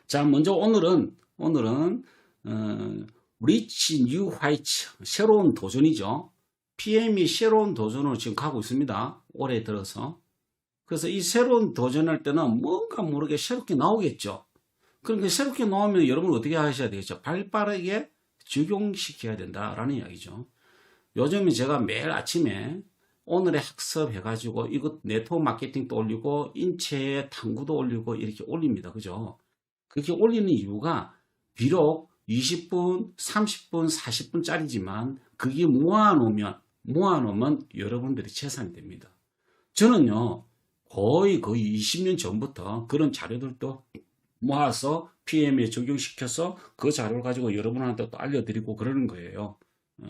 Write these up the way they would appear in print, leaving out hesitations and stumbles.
자, 먼저 오늘은 리치 뉴 화이트 새로운 도전이죠. PM이 새로운 도전으로 지금 가고 있습니다. 올해 들어서. 그래서 이 새로운 도전할 때는 뭔가 모르게 새롭게 나오겠죠. 그러니까 새롭게 나오면 여러분 어떻게 하셔야 되겠죠? 발빠르게 적용시켜야 된다라는 이야기죠. 요즘에 제가 매일 아침에 오늘의 학습 해가지고 이것 네트워크 마케팅도 올리고 인체의 탐구도 올리고 이렇게 올립니다. 그죠? 그렇게 올리는 이유가 비록 20분, 30분, 40분짜리지만 그게 모아놓으면 여러분들이 재산이 됩니다. 저는요, 거의 20년 전부터 그런 자료들도 모아서 PM에 적용시켜서 그 자료를 가지고 여러분한테 또 알려드리고 그러는 거예요.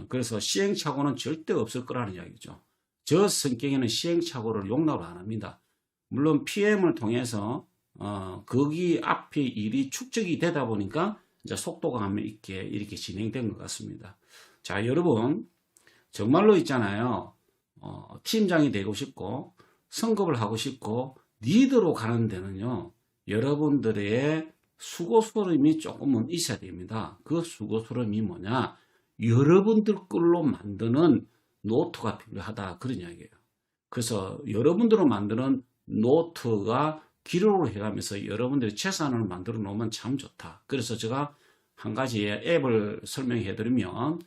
그래서 시행착오는 절대 없을 거라는 이야기죠. 저 성격에는 시행착오를 용납을 안 합니다. 물론 PM을 통해서 거기 앞에 일이 축적이 되다 보니까 이제 속도감 있게 이렇게 진행된 것 같습니다. 자, 여러분 정말로 있잖아요. 팀장이 되고 싶고 성급을 하고 싶고 리드로 가는 데는요. 여러분들의 수고스러움이 조금은 있어야 됩니다. 그 수고스러움이 뭐냐? 여러분들 걸로 만드는 노트가 필요하다. 그런 이야기예요. 그래서 여러분들로 만드는 노트가 기록을 해가면서 여러분들의 재산을 만들어 놓으면 참 좋다. 그래서 제가 한 가지의 앱을 설명해 드리면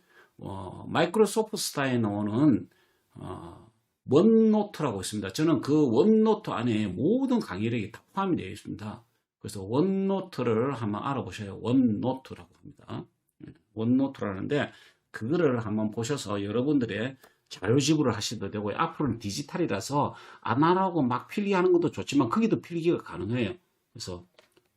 마이크로소프트 스타에 나오는 원노트라고 있습니다. 저는 그 원노트 안에 모든 강의력이 다 포함이 되어 있습니다. 그래서 원노트를 한번 알아보셔요. 원노트라고 합니다. 원노트라는데 그거를 한번 보셔서 여러분들의 자료 지불을 하셔도 되고 앞으로는 디지털이라서 아날로그 막 필기하는 것도 좋지만 거기도 필기가 가능해요. 그래서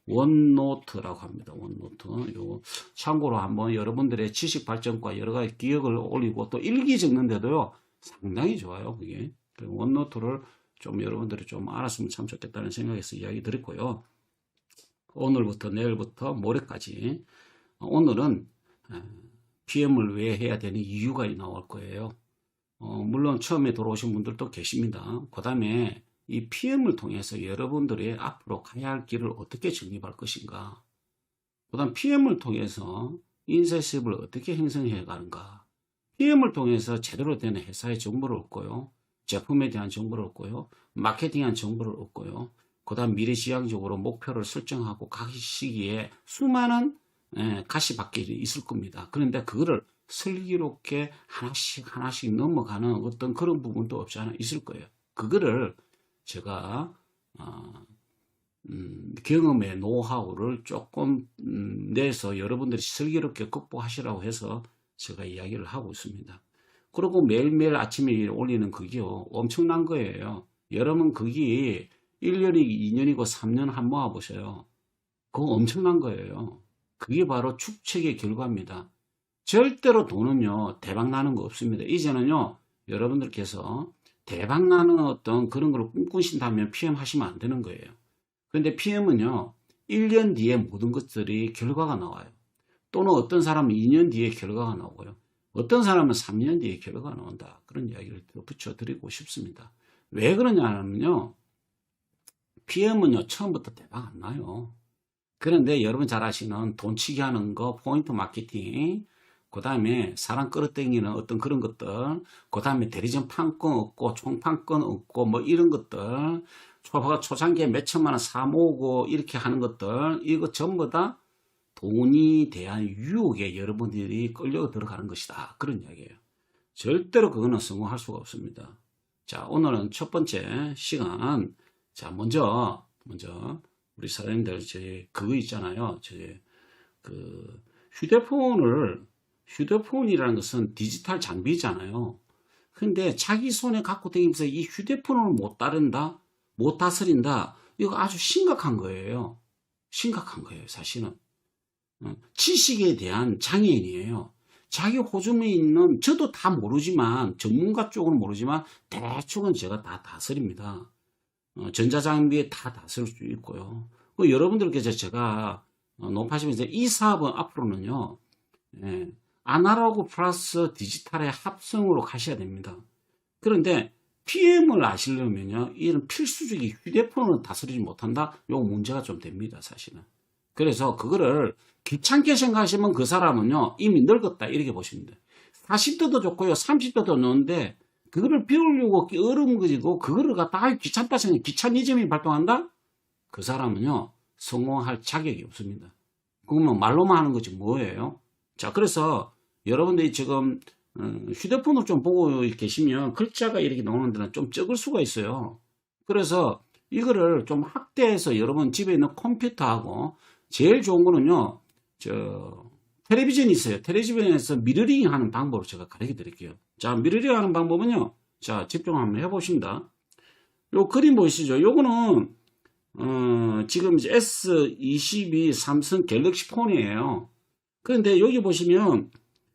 원노트라고 합니다. 원노트. 요 참고로 한번 여러분들의 지식 발전과 여러 가지 기억을 올리고 또 일기 적는데도요. 상당히 좋아요. 그게. 원노트를 좀 여러분들이 좀 알았으면 참 좋겠다는 생각에서 이야기 드렸고요. 오늘부터 내일부터 모레까지 오늘은 PM을 왜 해야 되는 이유가 나올 거예요. 물론 처음에 들어오신 분들도 계십니다. 그 다음에 이 PM을 통해서 여러분들이 앞으로 가야 할 길을 어떻게 정립할 것인가. 그 다음 PM을 통해서 인쇄십을 어떻게 형성해 가는가. PM을 통해서 제대로 된 회사의 정보를 얻고요. 제품에 대한 정보를 얻고요. 마케팅한 정보를 얻고요. 그 다음 미래지향적으로 목표를 설정하고 각 시기에 수많은 가시밭길이 있을 겁니다. 그런데 그거를 슬기롭게 하나씩 넘어가는 어떤 그런 부분도 없지 않아 있을 거예요. 그거를 제가 경험의 노하우를 조금 내서 여러분들이 슬기롭게 극복하시라고 해서 제가 이야기를 하고 있습니다. 그리고 매일매일 아침에 올리는 그게요 엄청난 거예요. 여러분 그게 1년이고 2년이고 3년 한번 모아보세요. 그거 엄청난 거예요. 그게 바로 축적의 결과입니다. 절대로 돈은요 대박 나는 거 없습니다. 이제는요 여러분들께서 대박 나는 어떤 그런 걸 꿈꾸신다면 PM 하시면 안 되는 거예요. 그런데 PM은요 1년 뒤에 모든 것들이 결과가 나와요. 또는 어떤 사람은 2년 뒤에 결과가 나오고요. 어떤 사람은 3년 뒤에 결과가 나온다. 그런 이야기를 붙여드리고 싶습니다. 왜 그러냐면요. PM은요 처음부터 대박 안 나요. 그런데 여러분 잘 아시는 돈치기 하는 거, 포인트 마케팅, 그 다음에 사람 끌어당기는 어떤 그런 것들, 그 다음에 대리점 판권 얻고, 총판권 얻고, 뭐 이런 것들, 초창기에 몇 천만 원 사모으고 이렇게 하는 것들, 이거 전부 다 돈이 대한 유혹에 여러분들이 끌려 들어가는 것이다. 그런 이야기예요. 절대로 그거는 성공할 수가 없습니다. 자, 오늘은 첫 번째 시간. 자, 먼저 우리 사장님들 그거 있잖아요. 휴대폰이라는 것은 디지털 장비잖아요. 근데 자기 손에 갖고 다니면서 이 휴대폰을 못 다룬다, 못 다스린다, 이거 아주 심각한 거예요. 심각한 거예요, 사실은. 지식에 대한 장애인이에요. 자기 호주머니에 있는, 저도 다 모르지만, 전문가 쪽은 모르지만, 대충은 제가 다 다스립니다. 전자장비에 다 다스릴 수 있고요. 여러분들께서 제가 높아지면서 이 사업은 앞으로는요, 아날로그 플러스 디지털의 합성으로 가셔야 됩니다. 그런데 PM을 아시려면요, 이런 필수적인 휴대폰을 다스리지 못한다? 요 문제가 좀 됩니다, 사실은. 그래서 그거를 귀찮게 생각하시면 그 사람은요, 이미 늙었다. 이렇게 보시면 돼요. 40대도 좋고요, 30대도 좋은데, 그거를 배우려고 어려운거지고, 그거를 갖다가 귀찮다 생각, 귀차니즘이 발동한다? 그 사람은요, 성공할 자격이 없습니다. 그러면 말로만 하는 거지 뭐예요? 자, 그래서 여러분들이 지금 휴대폰을 좀 보고 계시면 글자가 이렇게 나오는 데는 좀 적을 수가 있어요. 그래서 이거를 좀 확대해서 여러분 집에 있는 컴퓨터하고 제일 좋은 거는요, 텔레비전이 있어요. 텔레비전에서 미러링 하는 방법을 제가 가르쳐 드릴게요. 자, 미러링 하는 방법은요, 자, 집중 한번 해보십니다. 요 그림 보이시죠? 요거는 지금 S22 삼성 갤럭시 폰이에요. 그런데 여기 보시면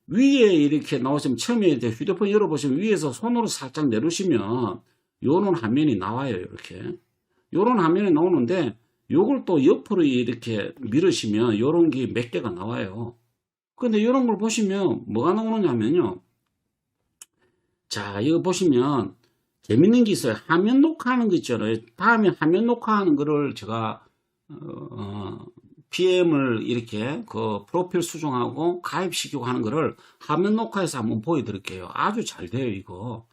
위에 이렇게 나오시면 처음에 휴대폰 열어보시면 위에서 손으로 살짝 내리시면 요런 화면이 나와요. 이렇게 요런 화면이 나오는데 요걸 또 옆으로 이렇게 밀으시면 요런 게 몇 개가 나와요. 근데 요런 걸 보시면 뭐가 나오느냐면요, 자, 이거 보시면 재밌는 게 있어요. 화면 녹화하는 거 있잖아요. 다음에 화면 녹화하는 거를 제가 PM을 이렇게 그 프로필 수정하고 가입시키고 하는 거를 화면 녹화해서 한번 보여드릴게요. 아주 잘 돼요, 이거.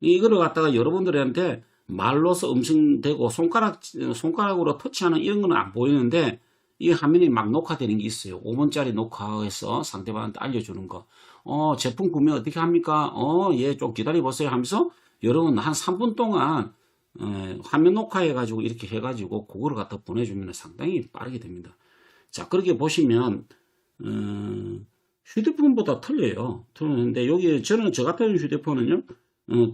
이거를 갖다가 여러분들한테 말로서 음성되고 손가락으로 터치하는 이런 거는 안 보이는데 이 화면이 막 녹화되는 게 있어요. 5분짜리 녹화해서 상대방한테 알려주는 거. 제품 구매 어떻게 합니까? 예, 좀 기다려보세요 하면서 여러분 한 3분 동안 화면 녹화해가지고 이렇게 해가지고 그거를 갖다 보내주면 상당히 빠르게 됩니다. 자, 그렇게 보시면 휴대폰보다 틀려요. 틀리는데 여기 저는 저 같은 휴대폰은요,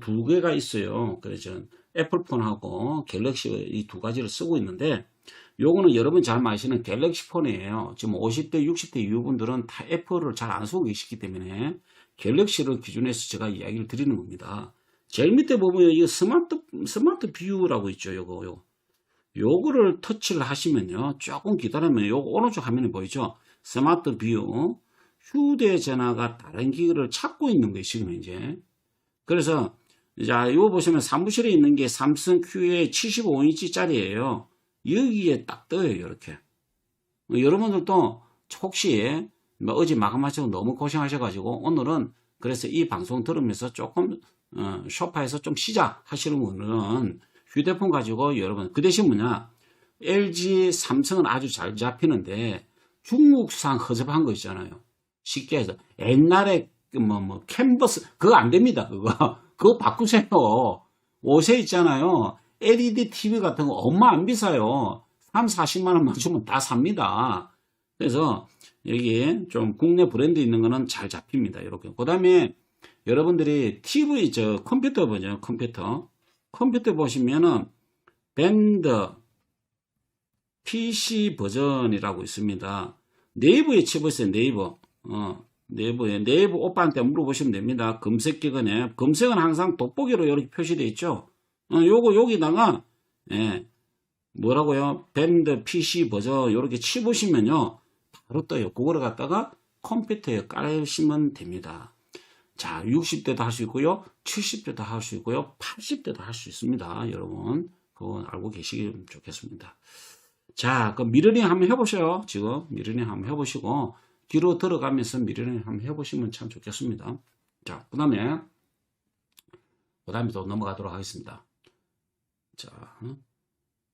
두 개가 있어요. 그래서 애플폰하고 갤럭시 이 두 가지를 쓰고 있는데 요거는 여러분 잘 아시는 갤럭시 폰이에요. 지금 50대 60대 이후분들은 다 애플을 잘 안 쓰고 계시기 때문에 갤럭시를 기준해서 제가 이야기를 드리는 겁니다. 제일 밑에 보면 이 스마트 뷰라고 있죠. 요거를 터치를 하시면요, 조금 기다리면 요거 오른쪽 화면에 보이죠? 스마트 뷰, 휴대전화가 다른 기기를 찾고 있는 거예요, 지금 이제. 그래서 자, 이거 보시면 사무실에 있는 게 삼성 QA 75인치짜리예요. 여기에 딱 떠요, 이렇게. 여러분들도 혹시 어제 마감하시고 너무 고생하셔가지고 오늘은 그래서 이 방송 들으면서 조금 소파에서 좀 쉬자 하시는 분은 휴대폰 가지고 여러분 그 대신 뭐냐, LG 삼성은 아주 잘 잡히는데 중국산 허접한 거 있잖아요. 쉽게 해서 옛날에 캔버스 그거 안 됩니다. 그거 바꾸세요. 옷에 있잖아요, LED TV 같은 거 얼마 안 비싸요. 3, 40만 원만 주면 다 삽니다. 그래서 여기 좀 국내 브랜드 있는 거는 잘 잡힙니다. 이렇게. 그 다음에 여러분들이 TV, 컴퓨터 보죠. 컴퓨터 보시면은 밴드 PC 버전이라고 있습니다. 네이버에 쳐보세요. 네이버 오빠한테 물어보시면 됩니다. 검색기관에. 검색은 항상 돋보기로 이렇게 표시되어 있죠. 여기다가, 예, 뭐라고요? 밴드 PC 버전 이렇게 치보시면요, 바로 떠요. 그거를 갖다가 컴퓨터에 깔으시면 됩니다. 자, 60대도 할 수 있고요, 70대도 할 수 있고요, 80대도 할 수 있습니다. 여러분, 그건 알고 계시면 좋겠습니다. 자, 그 미러링 한번 해보셔요. 지금 미러링 한번 해보시고 뒤로 들어가면서 미러링 한번 해보시면 참 좋겠습니다. 자, 그 다음에 또 넘어가도록 하겠습니다. 자,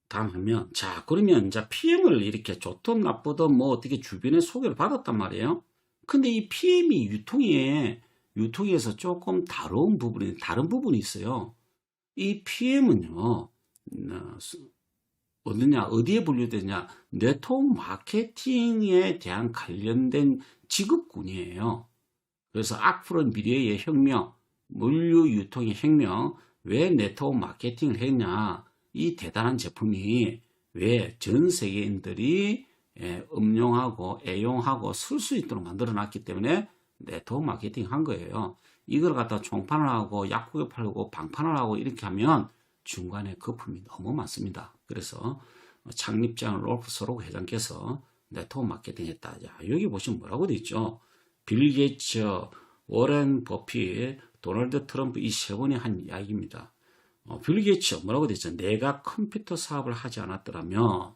다음 화면. 자, 그러면 이제 PM을 이렇게 좋든 나쁘든 뭐 어떻게 주변에 소개를 받았단 말이에요. 근데 이 PM이 유통에서 조금 다른 부분이 있어요. 이 PM은요, 어디에 분류되냐? 네트워크 마케팅에 대한 관련된 직업군이에요. 그래서 앞으로 미래의 혁명, 물류 유통의 혁명, 왜 네트워크 마케팅을 했냐? 이 대단한 제품이 왜 전 세계인들이 음용하고 애용하고 쓸 수 있도록 만들어 놨기 때문에 네트워크 마케팅 한 거예요. 이걸 갖다 총판을 하고 약국에 팔고 방판을 하고 이렇게 하면 중간에 거품이 너무 많습니다. 그래서 창립자는 롤프 서록 회장께서 네트워크 마케팅 했다. 자, 여기 보시면 뭐라고 되어 있죠? 빌 게이츠, 워렌 버핏, 도널드 트럼프 이 세 분이 한 이야기입니다. 빌 게이츠 뭐라고 되어 있죠? 내가 컴퓨터 사업을 하지 않았더라면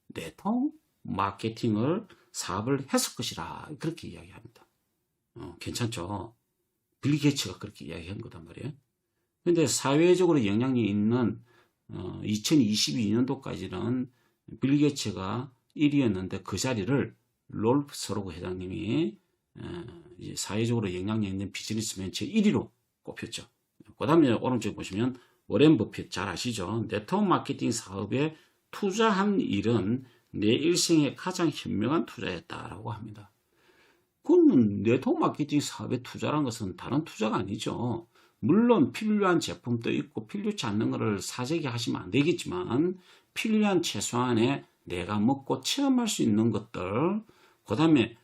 네트워크 마케팅을 사업을 했을 것이라 그렇게 이야기합니다. 괜찮죠? 빌 게이츠가 그렇게 이야기한 거단 말이에요. 근데 사회적으로 영향력이 있는 2022년도까지는 빌 게이츠가 1위였는데 그 자리를 롤프 서로그 회장님이 이제 사회적으로 영향력 있는 비즈니스맨 제1위로 꼽혔죠. 그 다음에 오른쪽에 보시면 워렌 버핏 잘 아시죠? 네트워크 마케팅 사업에 투자한 일은 내 일생의 가장 현명한 투자였다라고 합니다. 그러면 네트워크 마케팅 사업에 투자란 것은 다른 투자가 아니죠. 물론 필요한 제품도 있고 필요치 않는 것을 사재기 하시면 안 되겠지만 필요한 최소한의 내가 먹고 체험할 수 있는 것들, 그 다음에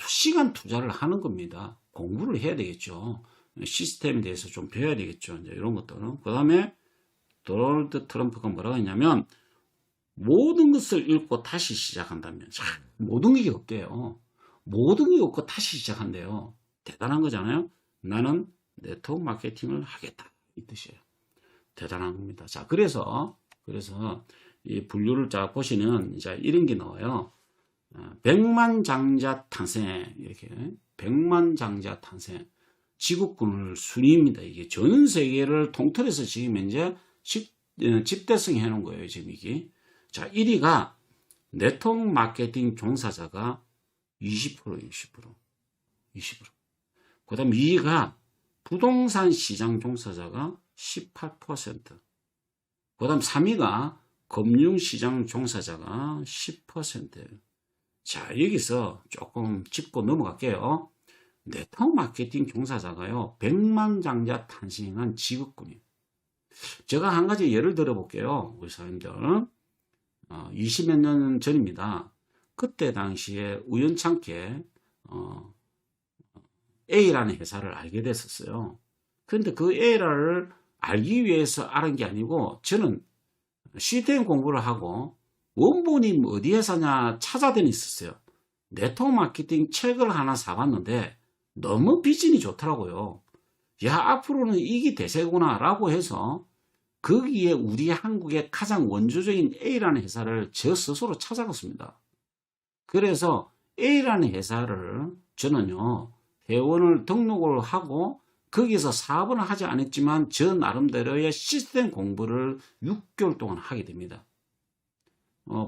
시간 투자를 하는 겁니다. 공부를 해야 되겠죠. 시스템에 대해서 좀 배워야 되겠죠. 이제 이런 것들은. 그 다음에 도널드 트럼프가 뭐라고 했냐면 모든 것을 읽고 다시 시작한다면 모든 게 없대요. 모든 게 없고 다시 시작한대요. 대단한 거잖아요. 나는 네트워크 마케팅을 하겠다 이 뜻이에요. 대단한 겁니다. 자, 그래서 이 분류를 자 보시면 이제 이런 게 나와요. 백만장자 탄생, 이렇게 백만장자 탄생. 지구꾼을 순위입니다. 이게 전 세계를 통틀어서 지금 현재 집대성 해놓은 거예요. 지금 이게. 자, 1위가 네트워크 마케팅 종사자가 20%. 그 다음 2위가 부동산 시장 종사자가 18%. 그 다음 3위가 금융시장 종사자가 10%예요. 자, 여기서 조금 짚고 넘어갈게요. 네트워크 마케팅 종사자가요, 100만장자 탄생한 직업군이에요. 제가 한 가지 예를 들어 볼게요. 우리 사람들 20몇 년 전입니다. 그때 당시에 우연찮게 A라는 회사를 알게 됐었어요. 그런데 그 A를 알기 위해서 알은 게 아니고 저는 시스템 공부를 하고 원본이 어디 회사냐 찾아다녔었어요. 네트워크 마케팅 책을 하나 사봤는데 너무 비전이 좋더라고요. 야, 앞으로는 이게 대세구나 라고 해서 거기에 우리 한국의 가장 원조적인 A라는 회사를 저 스스로 찾아갔습니다. 그래서 A라는 회사를 저는요, 회원을 등록을 하고 거기서 사업은 하지 않았지만 저 나름대로의 시스템 공부를 6개월 동안 하게 됩니다.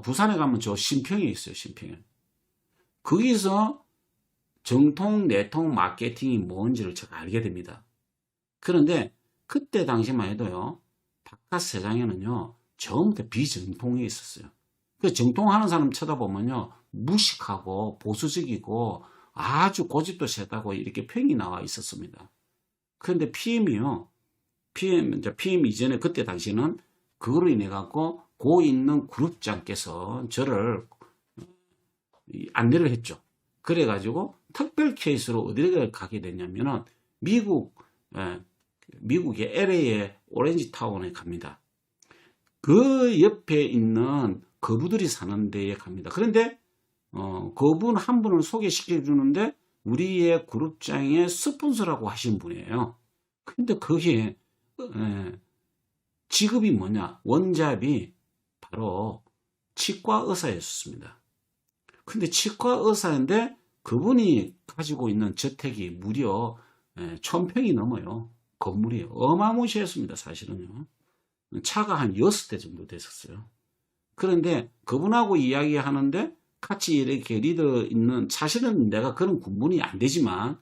부산에 가면 저 신평에 있어요. 신평에. 거기서 정통 네트워크 마케팅이 뭔지를 제가 알게 됩니다. 그런데 그때 당시만 해도요, 바깥 세상에는요, 전부 다 비정통이 있었어요. 그 정통하는 사람 쳐다보면요, 무식하고 보수적이고 아주 고집도 세다고 이렇게 평이 나와 있었습니다. 그런데 PM이요, PM 이전에 그때 당시는 그거로 인해 갖고 고 있는 그룹장께서 저를 안내를 했죠. 그래가지고 특별 케이스로 어디를 가게 됐냐면은 미국의 LA의 오렌지 타운에 갑니다. 그 옆에 있는 거부들이 사는 데에 갑니다. 그런데 그분 한 분을 소개시켜 주는데 우리의 그룹장의 스폰서라고 하신 분이에요. 근데 거기에 직업이 뭐냐? 원잡이 바로 치과 의사였습니다. 근데 치과 의사인데 그분이 가지고 있는 저택이 무려 1000평이 넘어요. 건물이 어마무시했습니다. 사실은요. 차가 한 6대 정도 됐었어요. 그런데 그분하고 이야기하는데 같이 이렇게 리더 있는, 사실은 내가 그런 군분이 안 되지만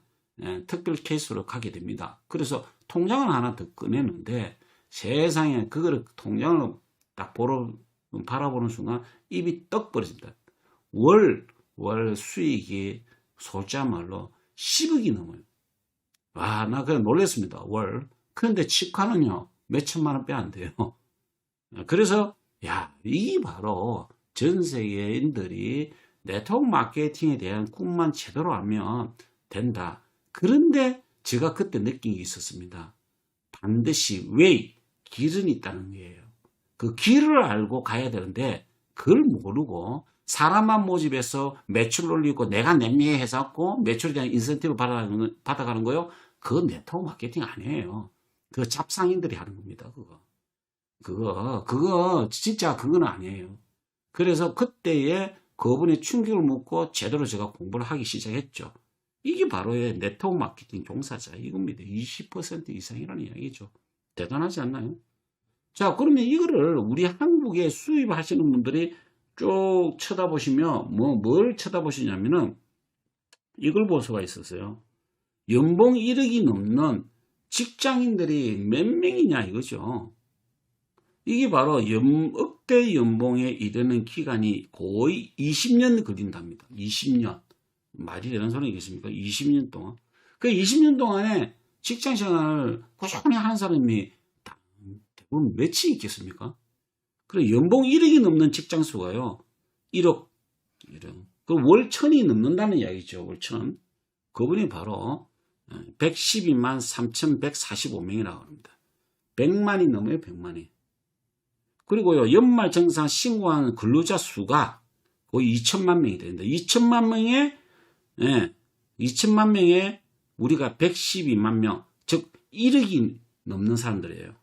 특별 케이스로 가게 됩니다. 그래서 통장을 하나 더 꺼내는데 세상에 그거를 통장을 딱 바라보는 순간 입이 떡 벌어집니다. 월 수익이 솔직말로 10억이 넘어요. 와, 나 그냥 놀랐습니다. 월. 그런데 치과는요, 몇 천만 원 빼 안 돼요. 그래서 야, 이게 바로 전 세계인들이 네트워크 마케팅에 대한 꿈만 제대로 알면 된다. 그런데 제가 그때 느낀 게 있었습니다. 반드시 길은 있다는 거예요. 그 길을 알고 가야 되는데 그걸 모르고 사람만 모집해서 매출 올리고 내가 nem리해서 매출에 대한 인센티브 받아가는 거요. 그건 네트워크 마케팅 아니에요. 그거 잡상인들이 하는 겁니다. 그거 진짜 그건 아니에요. 그래서 그때에 그분의 충격을 묻고 제대로 제가 공부를 하기 시작했죠. 이게 바로의 네트워크 마케팅 종사자 이겁니다. 20% 이상이라는 이야기죠. 대단하지 않나요? 자, 그러면 이거를 우리 한국에 수입하시는 분들이 쭉 쳐다보시면 뭘 쳐다보시냐면은 이걸 볼 수가 있었어요. 연봉 1억이 넘는 직장인들이 몇 명이냐 이거죠. 이게 바로 억대 연봉에 이르는 기간이 거의 20년 걸린답니다. 20년. 말이 되는 소리겠습니까? 20년 동안. 그 20년 동안에 직장 생활을 꾸준히 하는 사람이 대부분 몇이 있겠습니까? 그래, 연봉 1억이 넘는 직장 수가요. 1억. 월 1000이 넘는다는 이야기죠. 월 1000. 그분이 바로 112만 3145명이라고 합니다. 100만이 넘어요. 100만이. 그리고요, 연말 정산 신고하는 근로자 수가 거의 2천만 명이 됩니다. 2천만 명에 우리가 112만 명, 즉 1억이 넘는 사람들이에요.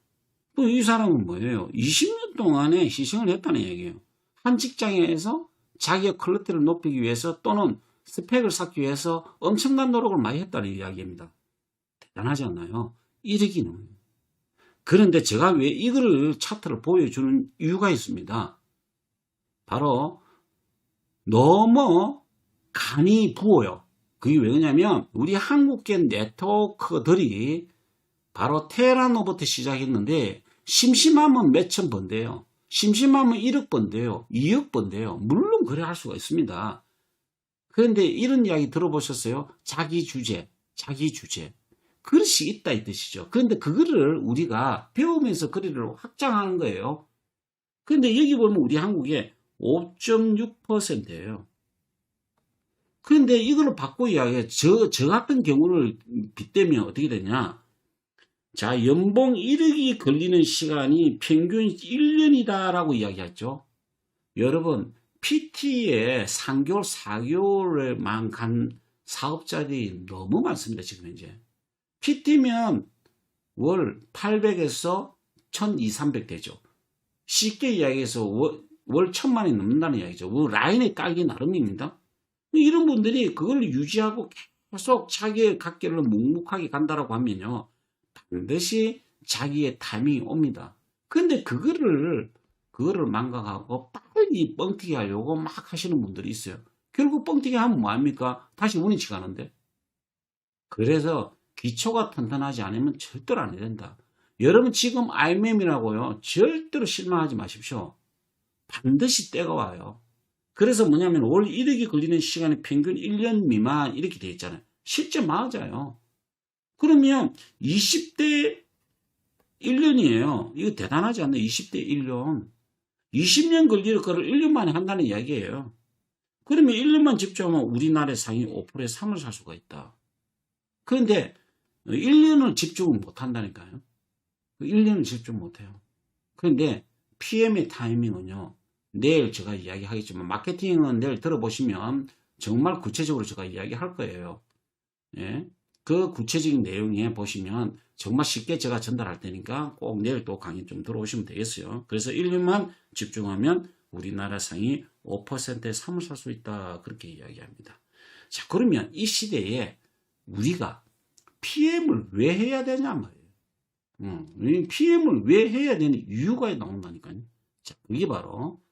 또 이 사람은 뭐예요? 20년 동안에 희생을 했다는 얘기예요. 한 직장에서 자기의 퀄리티를 높이기 위해서 또는 스펙을 쌓기 위해서 엄청난 노력을 많이 했다는 이야기입니다. 대단하지 않나요? 1억이 넘어요. 그런데 제가 왜 이거를 차트를 보여주는 이유가 있습니다. 바로 너무 간이 부어요. 그게 왜냐면 우리 한국계 네트워크들이 바로 테라노부터 시작했는데 심심하면 몇천 번대요. 심심하면 1억 번대요. 2억 번대요. 물론 그래 할 수가 있습니다. 그런데 이런 이야기 들어보셨어요? 자기 주제. 그릇이 있다 이 뜻이죠. 그런데 그거를 우리가 배우면서 거리를 확장하는 거예요. 그런데 여기 보면 우리 한국에 5.6%예요. 그런데 이걸 바꿔 이야기해. 저 같은 경우를 빗대면 어떻게 되냐. 자, 연봉 1억이 걸리는 시간이 평균 1년이다라고 이야기했죠. 여러분, PT에 3개월, 4개월만 간 사업자들이 너무 많습니다. 지금 현재. PT면 월 800에서 1200, 300 되죠. 쉽게 이야기해서 월 1000만이 넘는다는 이야기죠. 라인에 깔기 나름입니다. 이런 분들이 그걸 유지하고 계속 자기의 갓길을 묵묵하게 간다라고 하면요. 반드시 자기의 타이밍이 옵니다. 근데 그거를 망각하고 빨리 뻥튀기 하려고 막 하시는 분들이 있어요. 결국 뻥튀기 하면 뭐합니까? 다시 운이 가는데. 그래서 기초가 튼튼하지 않으면 절대로 안 된다. 여러분 지금 IMM이라고요. 절대로 실망하지 마십시오. 반드시 때가 와요. 그래서 뭐냐면 월 1억이 걸리는 시간이 평균 1년 미만 이렇게 돼 있잖아요. 실제 맞아요. 그러면 20대 1년이에요. 이거 대단하지 않나요? 20대 1년. 20년 걸릴 거를 1년 만에 한다는 이야기예요. 그러면 1년만 집중하면 우리나라의 상위 5%의 삶을 살 수가 있다. 그런데 1년을 집중을 못 한다니까요. 1년을 집중 못 해요. 그런데 PM의 타이밍은요. 내일 제가 이야기하겠지만 마케팅은 내일 들어보시면 정말 구체적으로 제가 이야기할 거예요. 예? 그 구체적인 내용에 보시면 정말 쉽게 제가 전달할 테니까 꼭 내일 또 강의 좀 들어오시면 되겠어요. 그래서 1년만 집중하면 우리나라 상위 5%의 삶을 살 수 있다. 그렇게 이야기합니다. 자, 그러면 이 시대에 우리가 PM을 왜 해야 되냐 말이에요. PM을 왜 해야 되는 이유가 나온다니까요. 자, 그게 바로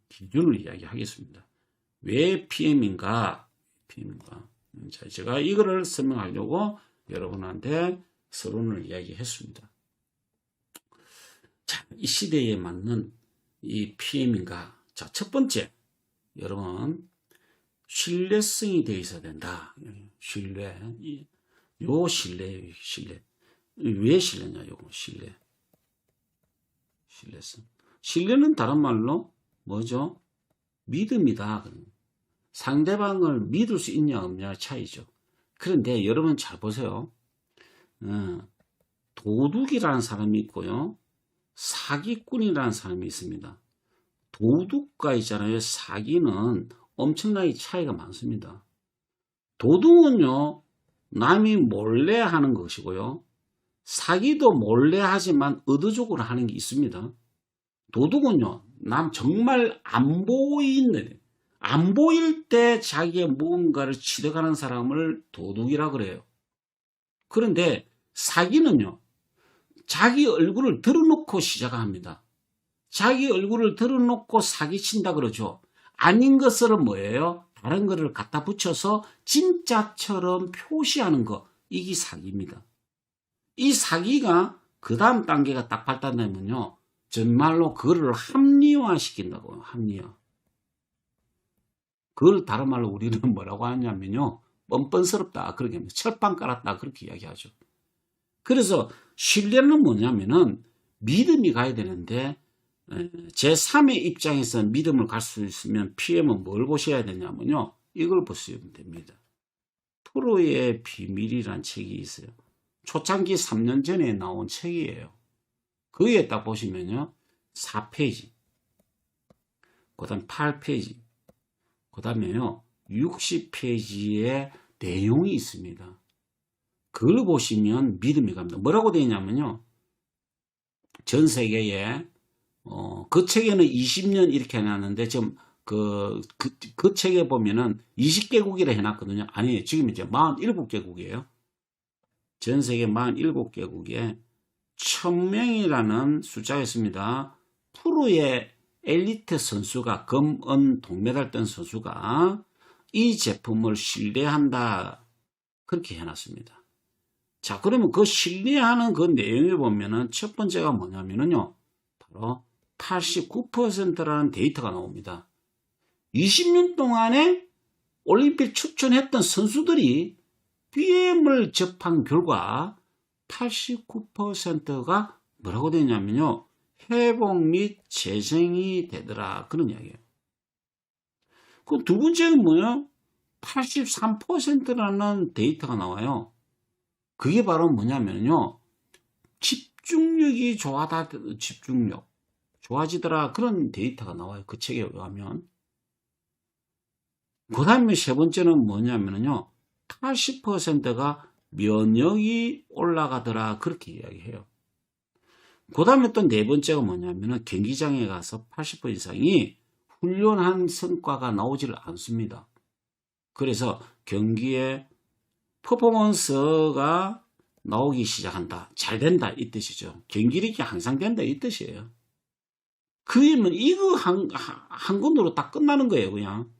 기준을 이야기하겠습니다. 왜 PM인가? 자, 제가 이거를 설명하려고 여러분한테 서론을 이야기했습니다. 자, 이 시대에 맞는 이 PM인가? 자, 첫 번째, 여러분 신뢰성이 되어 있어야 된다. 신뢰. 신뢰. 왜 신뢰냐, 신뢰성. 신뢰는 다른 말로 뭐죠? 믿음이다. 상대방을 믿을 수 있냐, 없냐 차이죠. 그런데 여러분 잘 보세요. 도둑이라는 사람이 있고요. 사기꾼이라는 사람이 있습니다. 도둑과 있잖아요. 사기는 엄청나게 차이가 많습니다. 도둑은요, 남이 몰래 하는 것이고요. 사기도 몰래 하지만 의도적으로 하는 게 있습니다. 도둑은요, 남 정말 안 보이는, 안 보일 때 자기의 무언가를 취득하는 사람을 도둑이라 그래요. 그런데 사기는요, 자기 얼굴을 드러놓고 시작합니다. 자기 얼굴을 드러놓고 사기친다 그러죠. 아닌 것을 뭐예요? 다른 것을 갖다 붙여서 진짜처럼 표시하는 거. 이게 사기입니다. 이 사기가 그 다음 단계가 딱 발달되면요, 정말로 그거를 합리화시킨다고요. 합리화. 그걸 다른 말로 우리는 뭐라고 하냐면요, 뻔뻔스럽다 그렇게 합니다. 철판 깔았다 그렇게 이야기하죠. 그래서 신뢰는 뭐냐면은 믿음이 가야 되는데, 제3의 입장에서 믿음을 갈 수 있으면 PM은 뭘 보셔야 되냐면요, 이걸 보시면 됩니다. 프로의 비밀이란 책이 있어요. 초창기 3년 전에 나온 책이에요. 거기에 딱 보시면요, 4페이지, 그 다음 8페이지, 그 다음에요 60페이지에 내용이 있습니다. 그걸 보시면 믿음이 갑니다. 뭐라고 되어 있냐면요, 전 세계에 그 책에는 20년 이렇게 해놨는데 지금 그 책에 보면은 20개국이라 해놨거든요. 아니, 지금 이제 47개국이에요. 전 세계 47개국에 1000명이라는 숫자가 있습니다. 프로의 엘리트 선수가 금은 동메달 딴 선수가 이 제품을 신뢰한다 그렇게 해놨습니다. 자, 그러면 그 신뢰하는 그 내용을 보면은 첫 번째가 뭐냐면은요, 바로 89%라는 데이터가 나옵니다. 20년 동안에 올림픽 출전했던 선수들이 BM을 접한 결과 89%가 뭐라고 되냐면요, 회복 및 재생이 되더라 그런 이야기예요. 그 두 번째는 뭐예요? 83%라는 데이터가 나와요. 그게 바로 뭐냐면요, 집중력이 집중력 좋아지더라 그런 데이터가 나와요. 그 책에 의하면. 그 다음에 세 번째는 뭐냐면요, 80%가 면역이 올라가더라 그렇게 이야기해요. 그 다음에 또 네 번째가 뭐냐면은 경기장에 가서 80% 이상이 훌륭한 성과가 나오지를 않습니다. 그래서 경기에 퍼포먼스가 나오기 시작한다, 잘 된다 이 뜻이죠. 경기력이 항상 된다 이 뜻이에요. 그러면 이거 한 권으로 딱 끝나는 거예요. 그냥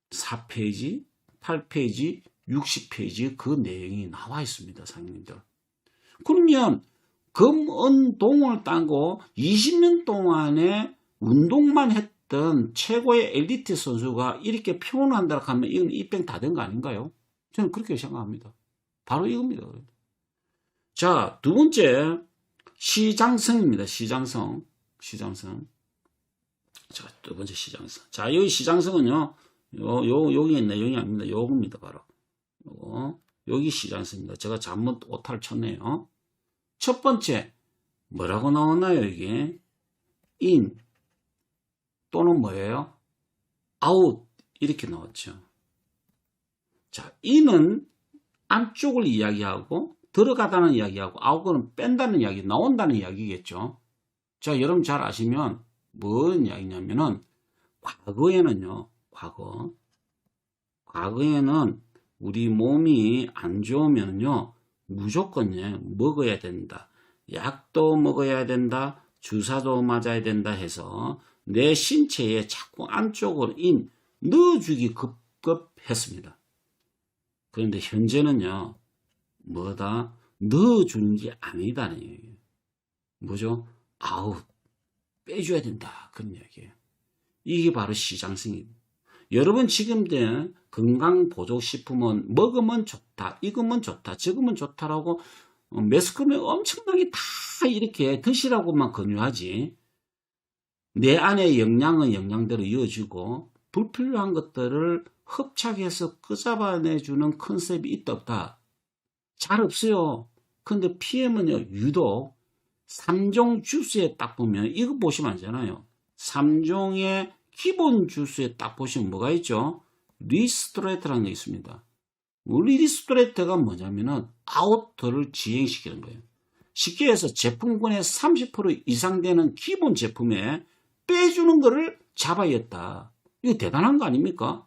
4페이지, 8페이지, 60페이지에 그 내용이 나와 있습니다. 상인들. 그러면 금은동을 따고 20년 동안에 운동만 했던 최고의 엘리트 선수가 이렇게 표현한다고 하면 이건 입병 다 된 거 아닌가요? 저는 그렇게 생각합니다. 바로 이겁니다. 자, 두 번째 시장성입니다. 시장성. 자, 두 번째 시장성. 자, 여기 시장성은요, 여기 내용이 아닙니다. 요겁니다. 바로 여기 시장성입니다. 제가 잘못 오타를 쳤네요. 첫 번째 뭐라고 나오나요? 이게 in 또는 뭐예요? out 이렇게 나왔죠. 자, in은 안쪽을 이야기하고 들어가다는 이야기하고 out은 뺀다는 이야기, 나온다는 이야기겠죠. 자, 여러분 잘 아시면 뭔 이야기냐면은 과거에는요, 과거에는 우리 몸이 안 좋으면요, 무조건 먹어야 된다, 약도 먹어야 된다, 주사도 맞아야 된다 해서 내 신체에 자꾸 안쪽으로 넣어주기 급급했습니다. 그런데 현재는요, 뭐다? 넣어주는 게 아니다는 얘기예요. 뭐죠? 아웃, 빼줘야 된다 그런 얘기예요. 이게 바로 시장성입니다. 여러분 지금 건강보조식품은 먹으면 좋다, 익으면 좋다, 적으면 좋다라고 매스컴에 엄청나게 다 이렇게 드시라고만 권유하지, 내 안에 영양은 영양대로 이어주고 불필요한 것들을 흡착해서 끄잡아내주는 컨셉이 있다 없다? 잘 없어요. 근데 PM은요, 유독 3종 주스에 딱 보면 이거 보시면 알잖아요. 3종의 기본 주스에 딱 보시면 뭐가 있죠? 리스토레이트라는 게 있습니다. 리스토레이트가 뭐냐면은 아웃도를 지행시키는 거예요. 쉽게 해서 제품군의 30% 이상 되는 기본 제품에 빼주는 거를 잡아야겠다. 이거 대단한 거 아닙니까?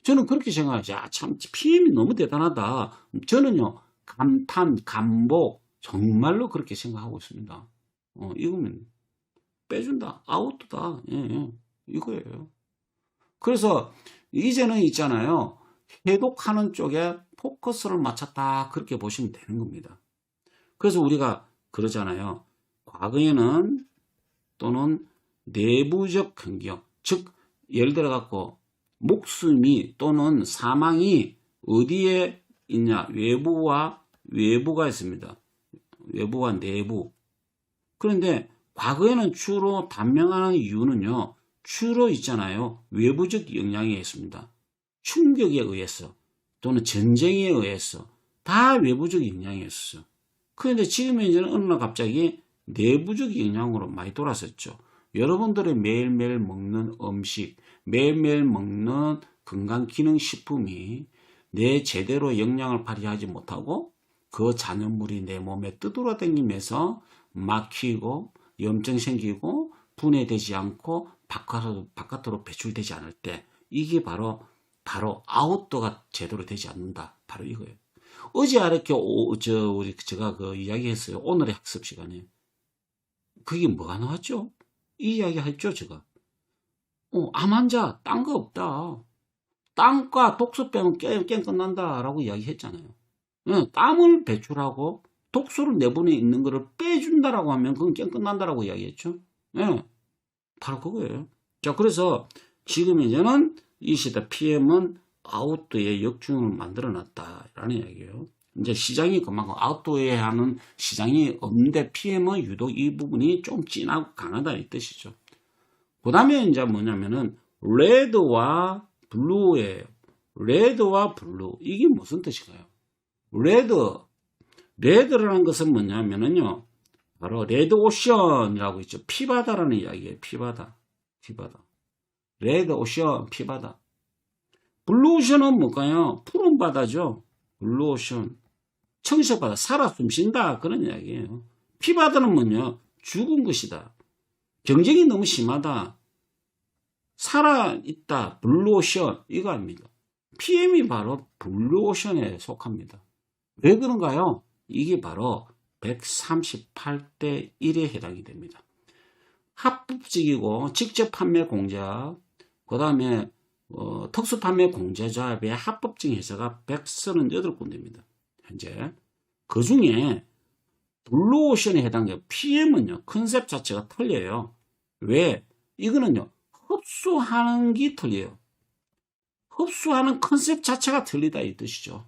저는 그렇게 생각하죠. 야, 참, PM이 너무 대단하다. 저는요, 감탄, 감복, 정말로 그렇게 생각하고 있습니다. 이거면 빼준다. 아웃다. 예, 예. 이거예요. 그래서 이제는 있잖아요. 해독하는 쪽에 포커스를 맞췄다. 그렇게 보시면 되는 겁니다. 그래서 우리가 그러잖아요. 과거에는 또는 내부적 변경, 즉 예를 들어 갖고 목숨이 또는 사망이 어디에 있냐? 외부와 외부가 있습니다. 외부와 내부. 그런데 과거에는 주로 단명하는 이유는요. 주로 있잖아요. 외부적 영향에 있습니다. 충격에 의해서 또는 전쟁에 의해서 다 외부적 영향이 있었어요. 그런데 지금은 이제는 어느 날 갑자기 내부적 영향으로 많이 돌아섰죠. 여러분들의 매일매일 먹는 음식, 매일매일 먹는 건강기능식품이 내 제대로 영양을 발휘하지 못하고 그 잔여물이 내 몸에 떠돌아다니면서 막히고 염증 생기고 분해되지 않고 바깥으로 배출되지 않을 때 이게 바로 아웃도어가 제대로 되지 않는다. 바로 이거예요. 어제 이렇게 제가 그 이야기했어요. 오늘의 학습 시간에. 그게 뭐가 나왔죠? 이 이야기 했죠, 제가. 암 환자, 딴 거 없다. 땀과 독소 빼면 게임 끝난다라고 이야기했잖아요. 땀을 배출하고 독소를 내보내 있는 거를 빼준다라고 하면 그건 게임 끝난다라고 이야기했죠. 바로 그거예요. 자, 그래서 지금 이제는 이 시대 PM은 아웃도어의 역중을 만들어 놨다라는 이야기예요. 이제 시장이 그만큼 아웃도어에 하는 시장이 없는데 PM은 유독 이 부분이 좀 진하고 강하다 이 뜻이죠. 그 다음에 이제 뭐냐면은 레드와 블루예요. 레드와 블루. 이게 무슨 뜻일까요? 레드라는 것은 뭐냐면은요. 바로 레드 오션이라고 있죠. 피바다라는 이야기예요. 피바다. 레드 오션, 피바다. 블루 오션은 뭘까요? 푸른 바다죠. 블루 오션. 청색 바다. 살아 숨쉰다. 그런 이야기예요. 피바다는 뭐냐? 죽은 것이다. 경쟁이 너무 심하다. 살아있다. 블루오션. 이거 아닙니다. PM이 바로 블루오션에 속합니다. 왜 그런가요? 이게 바로 138대 1에 해당이 됩니다. 합법적이고 직접 판매 공자, 그 다음에 특수 판매 공제조합의 합법적인 회사가 138군데입니다. 현재. 그 중에 블루오션에 해당돼요. PM은요, 컨셉 자체가 틀려요. 왜? 이거는요, 흡수하는 게 틀려요. 흡수하는 컨셉 자체가 틀리다 이 뜻이죠.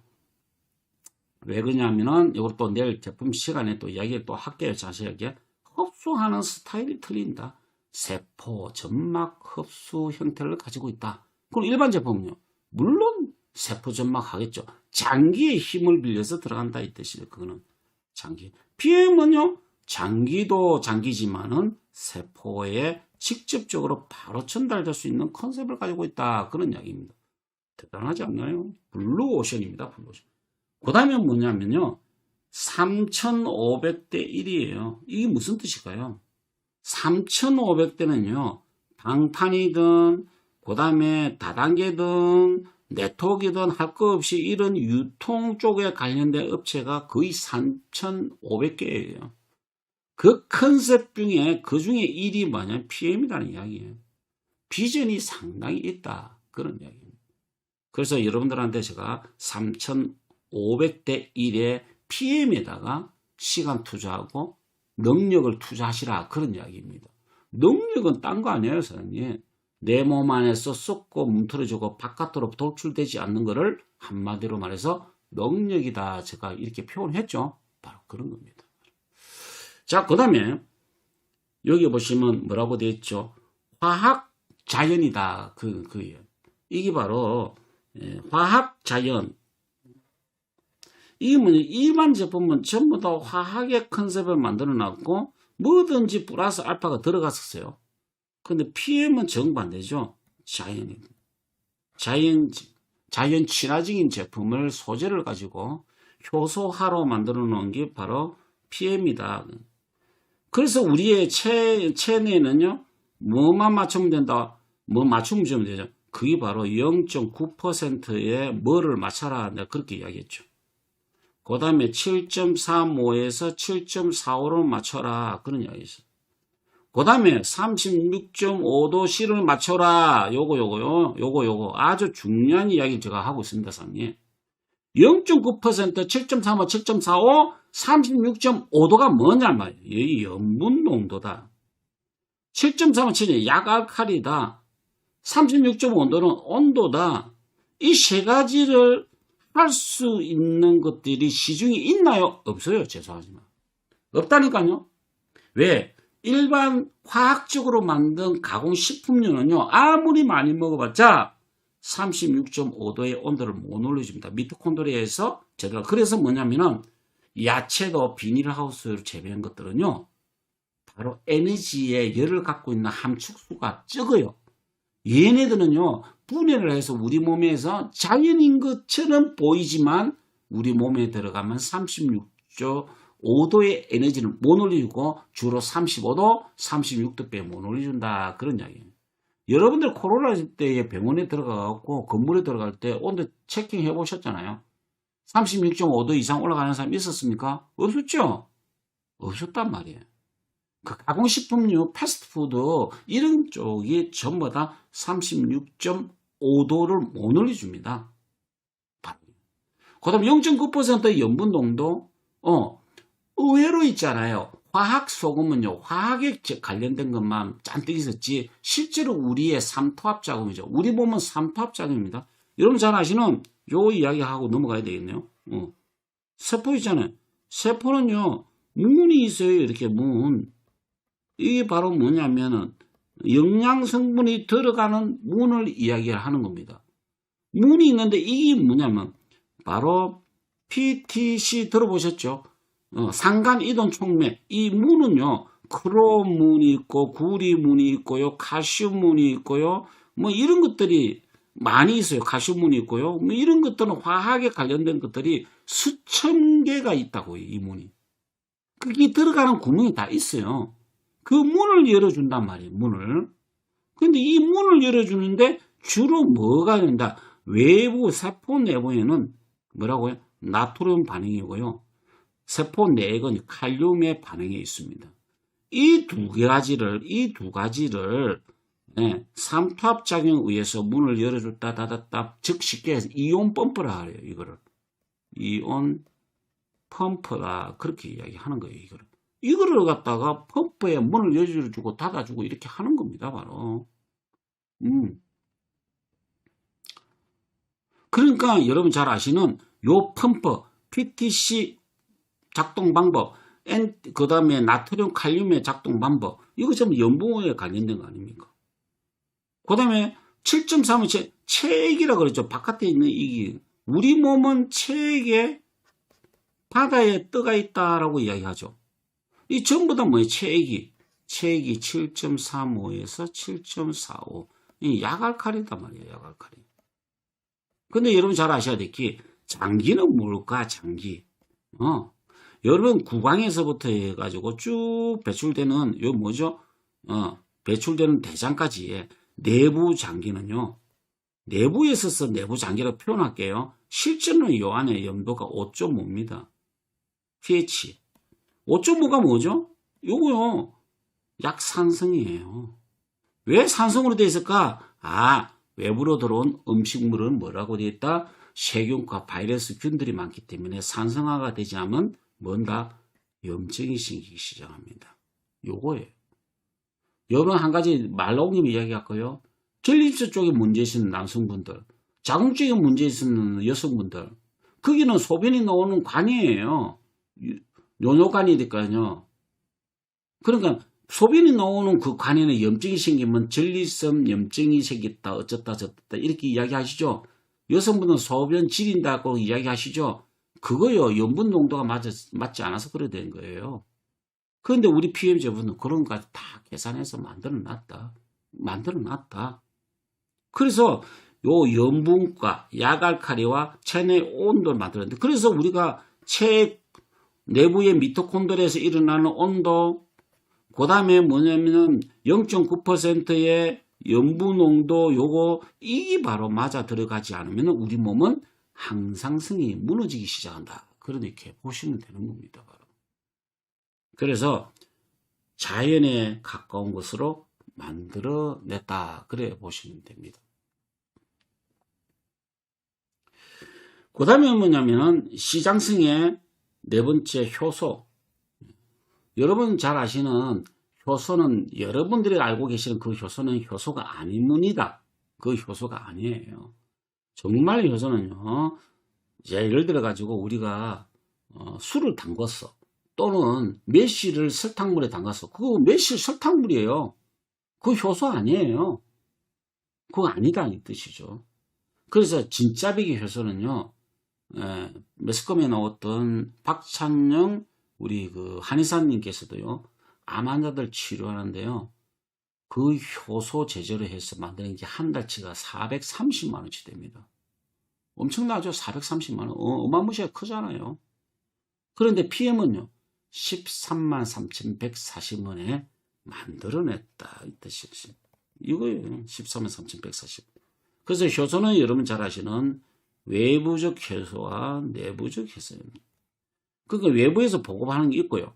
왜 그러냐면은 이걸 또 내일 제품 시간에 또 이야기를 또 할게요. 자세하게. 흡수하는 스타일이 틀린다. 세포, 점막 흡수 형태를 가지고 있다. 그럼 일반 제품은요. 물론 세포 점막 하겠죠. 장기의 힘을 빌려서 들어간다 이 뜻이에요. 그거는 장기. PM은요. 장기도 장기지만은 세포에 직접적으로 바로 전달될 수 있는 컨셉을 가지고 있다. 그런 이야기입니다. 대단하지 않나요? 블루오션입니다. 블루오션. 그 다음에 뭐냐면요. 3500대 1이에요. 이게 무슨 뜻일까요? 3500대는요. 방판이든 그 다음에 다단계든 네트워크이든 할 거 없이 이런 유통 쪽에 관련된 업체가 거의 3500개예요. 그 컨셉 중에 그 중에 1이 뭐냐? PM이라는 이야기예요. 비전이 상당히 있다. 그런 이야기입니다. 그래서 여러분들한테 제가 3500대 1의 PM에다가 시간 투자하고 능력을 투자하시라. 그런 이야기입니다. 능력은 딴 거 아니에요, 사장님. 내 몸 안에서 썩고 뭉틀어지고 바깥으로 돌출되지 않는 거를 한마디로 말해서 능력이다. 제가 이렇게 표현했죠. 바로 그런 겁니다. 자, 그 다음에 여기 보시면 뭐라고 되어 있죠? 화학 자연이다. 그예요. 이게 바로 화학 자연. 이게 뭐냐? 일반 제품은 전부 다 화학의 컨셉을 만들어 놨고 뭐든지 플러스 알파가 들어갔었어요. 근데 PM은 정반대죠. 자연 친화적인 제품을 소재를 가지고 효소화로 만들어 놓은 게 바로 PM이다. 그래서 우리의 체내는요, 뭐만 맞추면 된다. 뭐 맞춤 주면 되죠. 그게 바로 0.9%의 뭐를 맞춰라. 내가 그렇게 이야기했죠. 그 다음에 7.35에서 7.45를 맞춰라. 그런 이야기 있어요. 그 다음에 36.5도 C를 맞춰라. 요거 아주 중요한 이야기 제가 하고 있습니다, 상님. 0.9%, 7.35, 7.45, 36.5도가 뭐냐 말이에요. 이 염분 농도다. 7.35, 7.5, 약알칼리다. 36.5도는 온도다. 이 세 가지를 할 수 있는 것들이 시중에 있나요? 없어요. 죄송하지만. 없다니까요. 왜? 일반 화학적으로 만든 가공식품류는요. 아무리 많이 먹어봤자 36.5도의 온도를 못 올려줍니다. 미토콘드리아에서 제가 그래서 뭐냐면은 야채도 비닐하우스로 재배한 것들은요. 바로 에너지의 열을 갖고 있는 함축수가 적어요. 얘네들은요. 분해를 해서 우리 몸에서 자연인 것처럼 보이지만 우리 몸에 들어가면 36.5도의 에너지를 못 올려주고 주로 35도, 36도밖에 못 올려준다. 그런 이야기예요. 여러분들 코로나 때에 병원에 들어가고 건물에 들어갈 때 온도 체킹 해보셨잖아요. 36.5도 이상 올라가는 사람 있었습니까? 없었죠? 없었단 말이에요. 그 가공식품류, 패스트푸드 이런 쪽이 전부 다 36.5도를 못 올려줍니다. 그 다음 0.9%의 염분 농도 의외로 있잖아요. 화학소금은요. 화학에 관련된 것만 잔뜩 있었지 실제로 우리의 삼투압작용이죠. 우리 몸은 삼투압작용입니다. 여러분 잘 아시는 요 이야기하고 넘어가야 되겠네요. 세포 있잖아요. 세포는요. 문이 있어요. 이렇게 문. 이게 바로 뭐냐면은 영양성분이 들어가는 문을 이야기하는 겁니다. 문이 있는데 이게 뭐냐면 바로 PTC 들어보셨죠? 상간이동 촉매. 이 문은요. 크롬 문이 있고 구리 문이 있고요. 칼슘 문이 있고요. 뭐 이런 것들이 많이 있어요. 칼슘 문이 있고요. 뭐 이런 것들은 화학에 관련된 것들이 수천 개가 있다고요. 이 문이. 그게 들어가는 구멍이 다 있어요. 그 문을 열어준단 말이에요. 문을. 근데 이 문을 열어주는데 주로 뭐가 된다? 외부 세포 내부에는 뭐라고요? 나트륨 반응이고요. 세포 내건 칼륨의 반응이 있습니다. 이 두 가지를 삼투압작용에 의해서 문을 열어줬다 닫았다 즉 쉽게 해서 이온 펌프라 그래요. 이거를 이온 펌프라 그렇게 이야기하는 거예요. 이거를 갖다가 펌프에 문을 열어주고 닫아주고 이렇게 하는 겁니다. 바로. 그러니까 여러분 잘 아시는 요 펌프 PTC 작동 방법, 그 다음에 나트륨 칼륨의 작동 방법 이거 전부 염분에 관련된 거 아닙니까? 그 다음에 7.3은 체액이라 그러죠. 바깥에 있는 이게 우리 몸은 체액에 바다에 떠가 있다라고 이야기하죠. 이 전부 다 뭐예요? 체액이 7.35에서 7.45 이 약알칼리단 말이에요. 약알칼리. 근데 여러분 잘 아셔야 될 게 장기는 뭘까? 장기. 여러분 구강에서부터 해가지고 쭉 배출되는 요 뭐죠? 배출되는 대장까지의 내부 장기는요. 내부에 있어서 내부 장기라고 표현할게요. 실제로는 요 안에 염도가 5.5입니다. pH. 5.5가 뭐죠? 요거요. 약산성이에요. 왜 산성으로 되어 있을까? 외부로 들어온 음식물은 뭐라고 되어 있다? 세균과 바이러스 균들이 많기 때문에 산성화가 되지 않으면 뭔가 염증이 생기기 시작합니다. 요거예요. 여러분 한 가지 말라옹님 이야기할까요? 전립선 쪽에 문제 있는 남성분들, 자궁적인 문제 있는 여성분들, 거기는 소변이 나오는 관이에요. 요뇨관이니까요. 그러니까 소변이 나오는 그 관에는 염증이 생기면 전립선 염증이 생겼다 어쩌다 저쩌다 이렇게 이야기하시죠. 여성분은 소변 지린다고 이야기하시죠. 그거요. 염분 농도가 맞지 않아서 그래 된 거예요. 그런데 우리 PM 제품은 그런 거 다 계산해서 만들어놨다. 그래서 요 염분과 약알칼리와 체내 온도를 만들었는데 그래서 우리가 체 내부의 미토콘드리아에서 일어나는 온도 그 다음에 뭐냐면은 0.9%의 염분 농도 요거 이게 바로 맞아 들어가지 않으면 우리 몸은 항상성이 무너지기 시작한다. 그렇게 보시면 되는 겁니다. 바로. 그래서 자연에 가까운 것으로 만들어냈다. 그래 보시면 됩니다. 그 다음에 뭐냐면은 시장성의 네 번째 효소. 여러분 잘 아시는 효소는 여러분들이 알고 계시는 그 효소는 효소가 아닙니다. 그 효소가 아니에요. 정말 효소는요. 예를 들어 가지고 우리가 술을 담궜어. 또는 매실을 설탕물에 담갔어. 그거 매실 설탕물이에요. 그거 효소 아니에요. 그거 아니다 이 뜻이죠. 그래서 진짜배기 효소는요. 매스컴에 나왔던 박찬영 우리 그 한의사님께서도요. 암 환자들 치료하는데요. 그 효소 제조를 해서 만드는 게 한 달치가 430만 원치 됩니다. 엄청나죠? 430만 원. 어마무시하게 크잖아요. 그런데 PM은요. 13만 3,140원에 만들어냈다. 이 뜻이지. 이거예요. 13만 3,140원. 그래서 효소는 여러분 잘 아시는 외부적 효소와 내부적 효소입니다. 그러니까 외부에서 보급하는 게 있고요.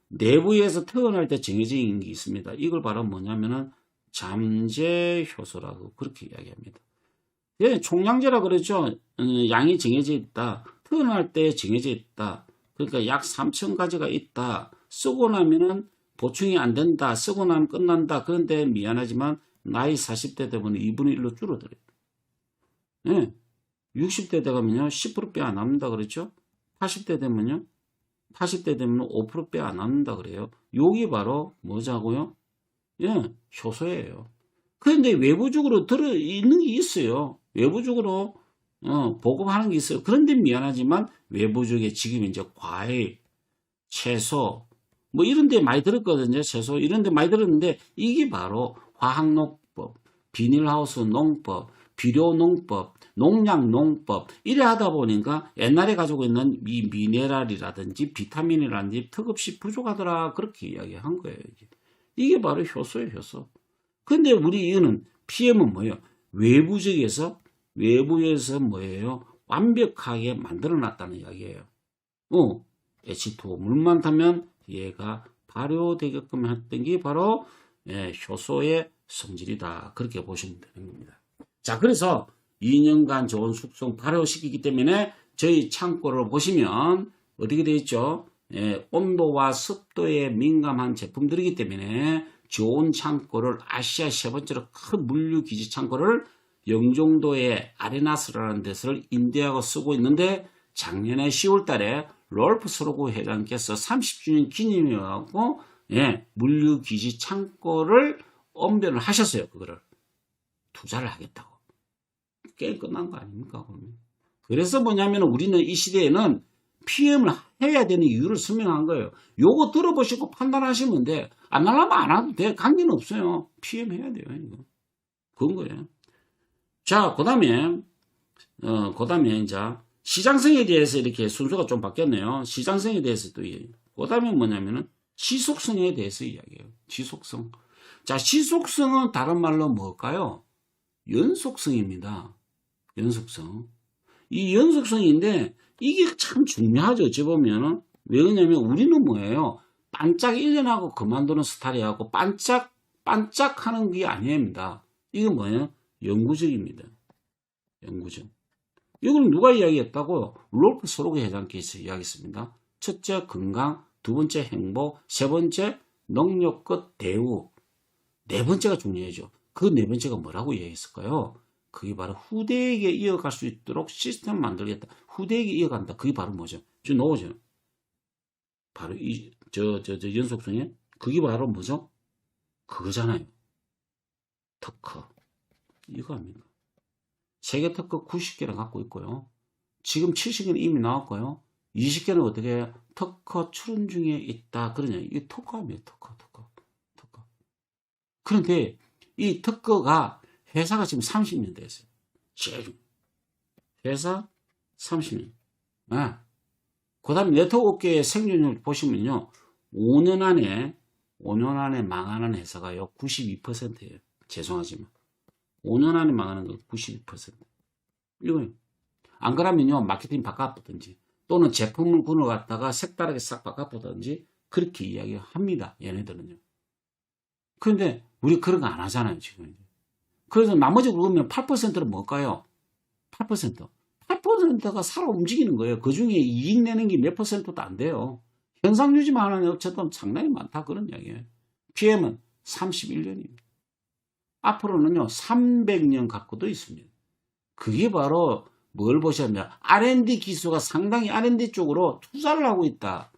내부에서 태어날 때 정해져 있는 게 있습니다. 이걸 바로 뭐냐면은 잠재 효소라고 그렇게 이야기합니다. 예, 총량제라 그러죠. 양이 정해져 있다. 태어날 때 정해져 있다. 그러니까 약 3,000가지가 있다. 쓰고 나면은 보충이 안 된다. 쓰고 나면 끝난다. 그런데 미안하지만 나이 40대 되면 2분의 1로 줄어들어요. 예, 60대 되면요 10% 빼 안 남는다 그랬죠. 80대 되면요 80대 되면 5% 빼 안 남는다 그래요. 여기 바로 뭐자고요? 예, 효소예요. 그런데 외부적으로 들어 있는 게 있어요. 외부적으로 보급하는 게 있어요. 그런데 미안하지만 외부적에 지금 이제 과일, 채소 뭐 이런 데 많이 들었거든요. 채소 이런 데 많이 들었는데 이게 바로 화학농법, 비닐하우스 농법, 비료농법, 농약농법 이래 하다 보니까 옛날에 가지고 있는 이 미네랄이라든지 비타민이라든지 턱없이 부족하더라 그렇게 이야기한 거예요. 이게 바로 효소예요. 효소. 근데 우리 이거는 PM은 뭐예요? 외부에서 뭐예요? 완벽하게 만들어 놨다는 이야기예요. H2O 물만 타면 얘가 발효되게끔 했던 게 바로 효소의 성질이다. 그렇게 보시면 되는 겁니다. 자, 그래서 2년간 좋은 숙성 발효시키기 때문에 저희 창고를 보시면 어떻게 되어 있죠? 온도와 습도에 민감한 제품들이기 때문에 좋은 창고를 아시아 세 번째로 큰 물류기지 창고를 영종도의 아레나스라는 데서를 임대하고 쓰고 있는데 작년에 10월 달에 롤프 스로고 회장께서 30주년 기념이라고 물류기지 창고를 언변을 하셨어요. 그거를 투자를 하겠다고. 게임 끝난 거 아닙니까? 그러면. 그래서 뭐냐면 우리는 이 시대에는 PM을 해야 되는 이유를 설명한 거예요. 요거 들어보시고 판단하시면 돼. 안 하려면 안 해도 돼. 관계는 없어요. PM 해야 돼요. 이거. 그런 거예요. 자, 그 다음에 이제 시장성에 대해서 이렇게 순서가 좀 바뀌었네요. 시장성에 대해서 또 그 다음에 뭐냐면은 지속성에 대해서 이야기해요. 지속성. 자, 지속성은 다른 말로 뭘까요? 연속성입니다. 연속성. 이 연속성인데 이게 참 중요하죠. 어찌 보면은. 왜 그러냐면 우리는 뭐예요? 반짝 1년 하고 그만두는 스타일이하고 반짝 하는 게 아닙니다. 이건 뭐예요? 영구적입니다. 영구적. 이걸 누가 이야기했다고요? 롤프 스로고 회장께서 이야기했습니다. 첫째, 건강. 두 번째, 행복. 세 번째, 능력껏 대우. 네 번째가 중요하죠. 그 네 번째가 뭐라고 이야기했을까요? 그게 바로 후대에게 이어갈 수 있도록 시스템 만들겠다. 후대에게 이어간다. 그게 바로 뭐죠? 지금 나오죠. 바로 연속성에 그게 바로 뭐죠? 그거잖아요. 특허. 이거 아닙니까? 세계 특허 90개를 갖고 있고요. 지금 70개는 이미 나왔고요. 20개는 어떻게 특허 출원 중에 있다. 그러냐. 이게 특허입니다. 특허. 그런데 이 특허가 회사가 지금 30년 됐어요. 제일 회사 30년. 그 다음에 네트워크 업계의 생존율 보시면요. 5년 안에 망하는 회사가요. 92%예요. 죄송하지만 5년 안에 망하는 거 92%. 이거요. 안 그러면요 마케팅 바꿔보든지 또는 제품을 군을 갖다가 색다르게 싹 바꿔보든지 그렇게 이야기합니다. 얘네들은요. 그런데 우리 그런 거 안 하잖아요 지금. 그래서 나머지 그러면 8%는 뭘까요? 8%. 8%가 살아 움직이는 거예요. 그 중에 이익 내는 게 몇 %도 안 돼요. 현상 유지만 하는 업체도 상당히 많다 그런 이야기예요. PM은 31년입니다. 앞으로는요 300년 갖고도 있습니다. 그게 바로 뭘 보셨냐? R&D 기수가 상당히 R&D 쪽으로 투자를 하고 있다.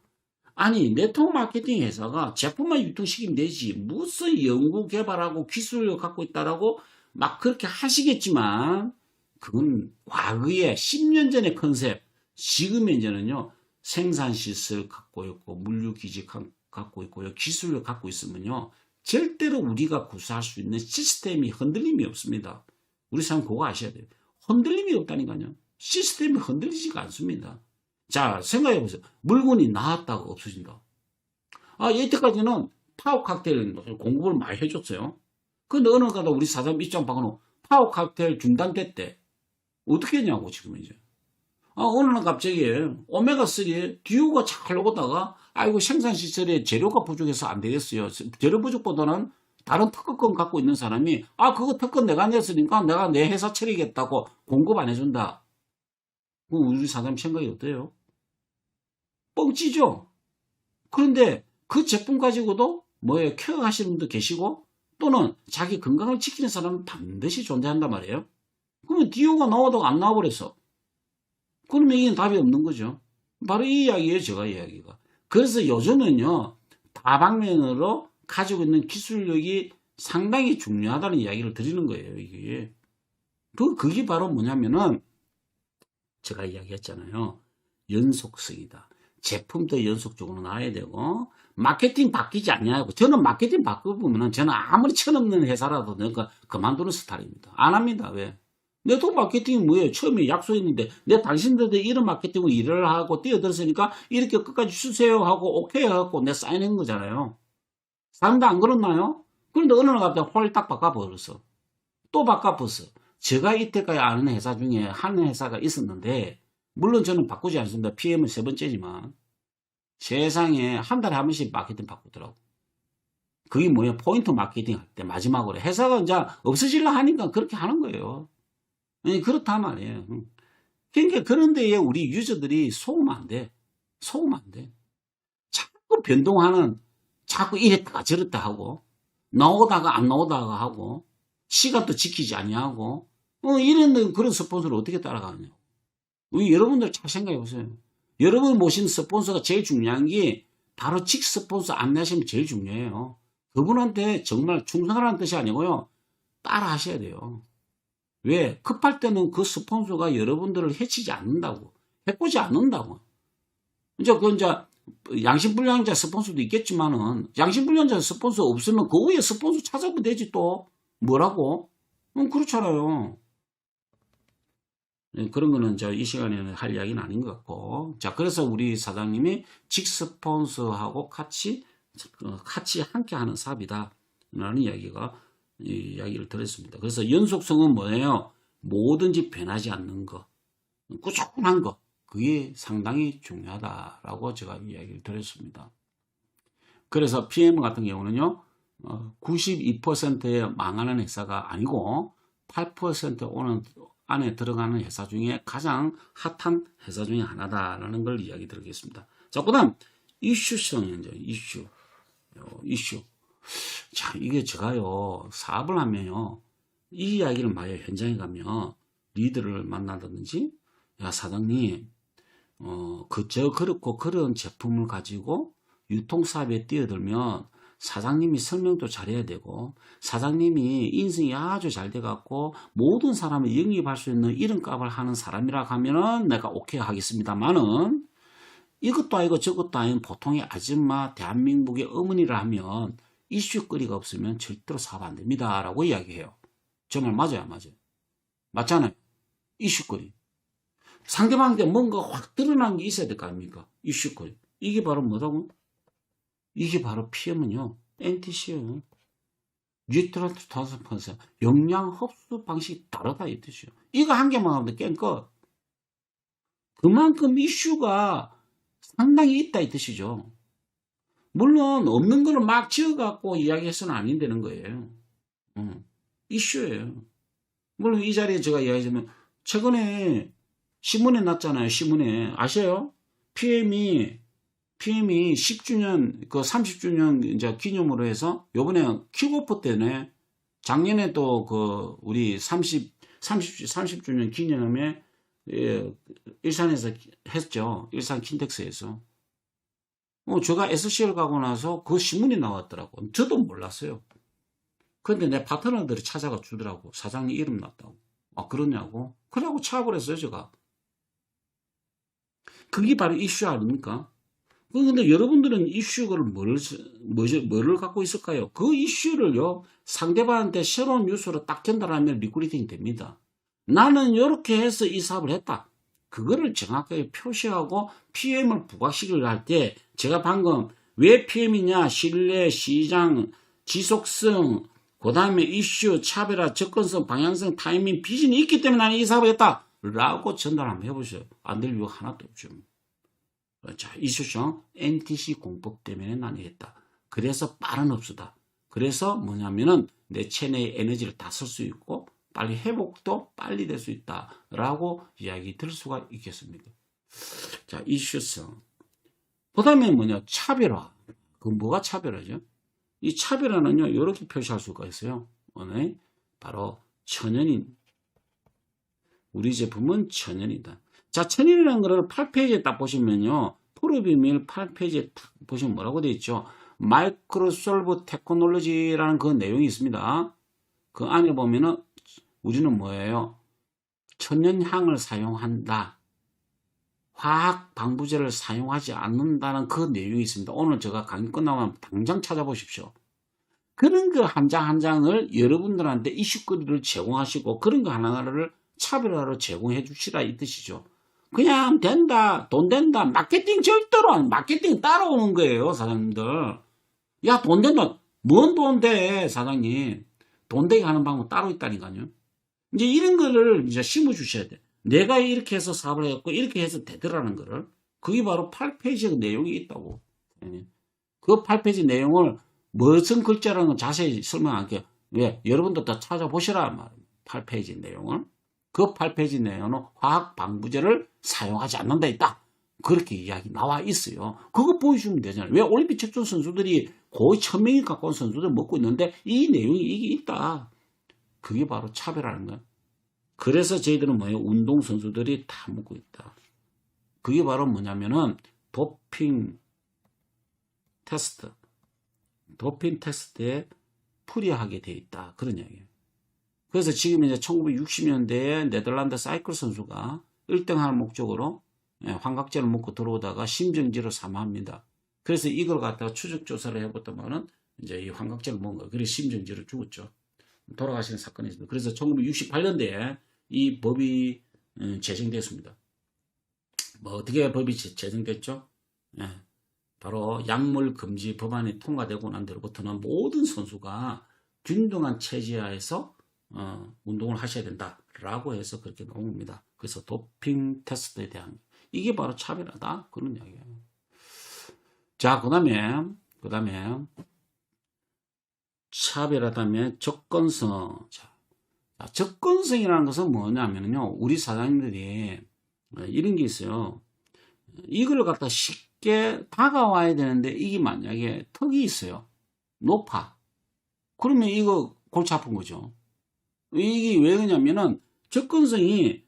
아니 네트워크 마케팅 회사가 제품만 유통시키면 되지 무슨 연구 개발하고 기술을 갖고 있다라고 막 그렇게 하시겠지만 그건 과거에 10년 전의 컨셉, 지금 현재는요 생산시설 갖고 있고 물류기지 갖고 있고요 기술을 갖고 있으면요 절대로 우리가 구사할 수 있는 시스템이 흔들림이 없습니다. 우리 사람 그거 아셔야 돼요. 흔들림이 없다니까요. 시스템이 흔들리지가 않습니다. 자 생각해 보세요. 물건이 나왔다가 없어진다. 아 이때까지는 파워 칵테일 공급을 많이 해줬어요. 근데 어느 가다 우리 사장 입장 바꿔놓고 파워 칵테일 중단됐대. 어떻게 했냐고 지금 이제. 어느 날 갑자기 오메가3 듀오가 잘 나오다가 아이고 생산시설에 재료가 부족해서 안 되겠어요. 재료 부족보다는 다른 특허권 갖고 있는 사람이 그거 특허 내가 냈으니까 내가 내 회사 차리겠다고 공급 안 해준다. 우리 사장 생각이 어때요? 뻥치죠? 그런데 그 제품 가지고도 케어 하시는 분도 계시고 또는 자기 건강을 지키는 사람은 반드시 존재한단 말이에요. 그러면 디오가 나와도 안 나와버렸어. 그러면 이게 답이 없는 거죠. 바로 이 이야기예요, 제가 이야기가. 그래서 요즘은요, 다방면으로 가지고 있는 기술력이 상당히 중요하다는 이야기를 드리는 거예요, 이게. 그게 바로 뭐냐면은, 제가 이야기했잖아요. 연속성이다. 제품도 연속적으로 나와야 되고, 마케팅 바뀌지 않냐고. 저는 마케팅 바꾸면 저는 아무리 철없는 회사라도 내가 그만두는 스타일입니다. 안 합니다. 왜? 네트워크 마케팅이 뭐예요? 처음에 약속했는데 내 당신들한테 이런 마케팅으로 일을 하고 뛰어들었으니까 이렇게 끝까지 주세요 하고 오케이 하고 내 사인한 거잖아요. 사람도 안 그렇나요? 그런데 어느 날 갑자기 홀딱 바꿔버렸어. 또 바꿔버렸어. 제가 이때까지 아는 회사 중에 한 회사가 있었는데 물론 저는 바꾸지 않습니다. PM은 3번째지만 세상에 한 달에 한 번씩 마케팅 바꾸더라고. 그게 뭐예요? 포인트 마케팅 할 때 마지막으로 회사가 이제 없어지려 하니까 그렇게 하는 거예요. 그렇단 말이에요. 그러니까 그런데 우리 유저들이 속으면 안 돼. 속으면 안 돼. 자꾸 변동하는, 자꾸 이랬다가 저랬다 하고, 나오다가 안 나오다가 하고, 시간도 지키지 아니하고, 이런 그런 스폰서를 어떻게 따라가느냐고. 여러분들 잘 생각해 보세요. 여러분 모신 스폰서가 제일 중요한 게 바로 직 스폰서 안 내시면 제일 중요해요. 그분한테 정말 충성하라는 뜻이 아니고요. 따라 하셔야 돼요. 왜? 급할 때는 그 스폰서가 여러분들을 해치지 않는다고. 해코지 않는다고. 이제 양심불량자 스폰서도 있겠지만은, 양심불량자 스폰서 없으면 그 위에 스폰서 찾아보면 되지 또. 뭐라고? 그렇잖아요. 그런 거는 이 시간에는 할 이야기는 아닌 것 같고. 자, 그래서 우리 사장님이 직 스폰서하고 같이 함께 하는 사업이다. 라는 이야기를 들었습니다. 그래서 연속성은 뭐예요? 뭐든지 변하지 않는 거, 꾸준한 거, 그게 상당히 중요하다라고 제가 이야기를 드렸습니다. 그래서 PM 같은 경우는요, 92%의 망하는 회사가 아니고 8% 오는 안에 들어가는 회사 중에 가장 핫한 회사 중에 하나다라는 걸 이야기 드리겠습니다. 자, 그 다음 이슈성 이슈. 자, 이게 제가요, 사업을 하면요, 이 이야기를 많이 현장에 가면, 리더를 만나든지, 야, 사장님, 그렇고 그런 제품을 가지고 유통사업에 뛰어들면, 사장님이 설명도 잘해야 되고, 사장님이 인성이 아주 잘 돼갖고, 모든 사람을 영입할 수 있는 이런 값을 하는 사람이라 하면은 내가 오케이 하겠습니다만은, 이것도 아니고 저것도 아닌 보통의 아줌마, 대한민국의 어머니를 하면, 이슈거리가 없으면 절대로 사업 안 됩니다. 라고 이야기해요. 정말 맞아요, 맞아요. 맞잖아요. 이슈거리. 상대방한테 뭔가 확 드러난 게 있어야 될 거 아닙니까? 이슈거리. 이게 바로 뭐라고? 이게 바로 PM은요, NTC예요. 뉴트런트 트랜스퍼런스 영양 흡수 방식이 다르다 이 뜻이요. 이거 한 개만 하면 게임 끝. 그만큼 이슈가 상당히 있다 이 뜻이죠. 물론 없는 거를 막 지어갖고 이야기해서는 안 되는 거예요. 이슈예요. 물론 이 자리에 제가 이야기하자면 최근에 신문에 났잖아요. 신문에 아세요? PM이 10주년 그 30주년 이제 기념으로 해서 요번에 킥오프 때네. 작년에 또 그 우리 30주년 기념에 일산에서 했죠. 일산 킨텍스에서. 제가 SCL 가고 나서 그 신문이 나왔더라고. 저도 몰랐어요. 근데 내 파트너들이 찾아가 주더라고. 사장님 이름 났다고. 아, 그러냐고? 그러고 취업을 했어요, 제가. 그게 바로 이슈 아닙니까? 근데 여러분들은 이슈를 뭐를 갖고 있을까요? 그 이슈를요, 상대방한테 새로운 뉴스로 딱 전달하면 리크루팅이 됩니다. 나는 이렇게 해서 이 사업을 했다. 그거를 정확하게 표시하고 PM을 부각시키려 할 때, 제가 방금 왜 PM이냐, 신뢰, 시장, 지속성, 그 다음에 이슈, 차별화, 접근성, 방향성, 타이밍, 비전이 있기 때문에 나는 이 사업을 했다. 라고 전달 한번 해보세요. 안 될 이유가 하나도 없죠. 자, 이슈성, NTC 공법 때문에 나는 했다. 그래서 빠른 흡수다. 그래서 뭐냐면은 내 체내의 에너지를 다 쓸 수 있고, 빨리 회복도 빨리 될 수 있다. 라고 이야기 들 수가 있겠습니다. 자, 이슈성. 그 다음에 뭐냐, 차별화. 그 뭐가 차별화죠? 이 차별화는요, 이렇게 표시할 수가 있어요. 오늘 바로 천연인. 우리 제품은 천연이다. 자, 천연이라는 거를 8페이지에 딱 보시면요, 프로비밀 8페이지에 딱 보시면 뭐라고 되어 있죠? 마이크로솔브 테크놀로지라는 그 내용이 있습니다. 그 안에 보면은 우리는 뭐예요? 천연향을 사용한다. 화학 방부제를 사용하지 않는다는 그 내용이 있습니다. 오늘 제가 강의 끝나면 당장 찾아보십시오. 그런 거 한 장 한 장을 여러분들한테 이슈거리를 제공하시고 그런 거 하나하나를 차별화로 제공해 주시라 이 뜻이죠. 그냥 된다, 돈 된다, 마케팅 절대로 안, 마케팅 따라오는 거예요, 사장님들. 야, 돈 된다. 뭔 돈 돼, 사장님. 돈 되게 하는 방법 따로 있다니까요. 이제 이런 거를 이제 심어 주셔야 돼. 내가 이렇게 해서 사업을 했고, 이렇게 해서 되더라는 거를. 그게 바로 8페이지 내용이 있다고. 그 8페이지 내용을 무슨 글자라는 건 자세히 설명할게요. 왜? 여러분도 다 찾아보시라 말이에요. 8페이지 내용을. 그 8페이지 내용은 화학 방부제를 사용하지 않는다 있다. 그렇게 이야기 나와 있어요. 그거 보여주면 되잖아요. 왜 올림픽 출전 선수들이 거의 1000명이 가까운 선수들 먹고 있는데 이 내용이 이게 있다. 그게 바로 차별하는 거야. 그래서 저희들은 뭐예요? 운동 선수들이 다 먹고 있다. 그게 바로 뭐냐면은 도핑 테스트. 도핑 테스트에 풀이하게 돼 있다. 그런 이야기예요. 그래서 지금 이제 1960년대에 네덜란드 사이클 선수가 1등 하는 목적으로 환각제를 먹고 들어오다가 심정지로 사망합니다. 그래서 이걸 갖다가 추적 조사를 해봤더만은 이제 이 환각제를 먹은 거예요. 그래서 심정지로 죽었죠. 돌아가시는 사건이 있습니다. 그래서 1968년대에 이 법이 제정됐습니다. 뭐 어떻게 법이 제정됐죠? 바로 약물 금지 법안이 통과되고 난 뒤로부터는 모든 선수가 균등한 체제하에서 운동을 하셔야 된다라고 해서 그렇게 나온 겁니다. 그래서 도핑 테스트에 대한 이게 바로 차별하다 그런 이야기예요. 자, 그다음에 차별하다면 접근성. 자, 접근성이라는 것은 뭐냐면요, 우리 사장님들이 이런 게 있어요. 이걸 갖다 쉽게 다가와야 되는데 이게 만약에 턱이 있어요. 높아. 그러면 이거 골치 아픈 거죠. 이게 왜 그러냐면은 접근성이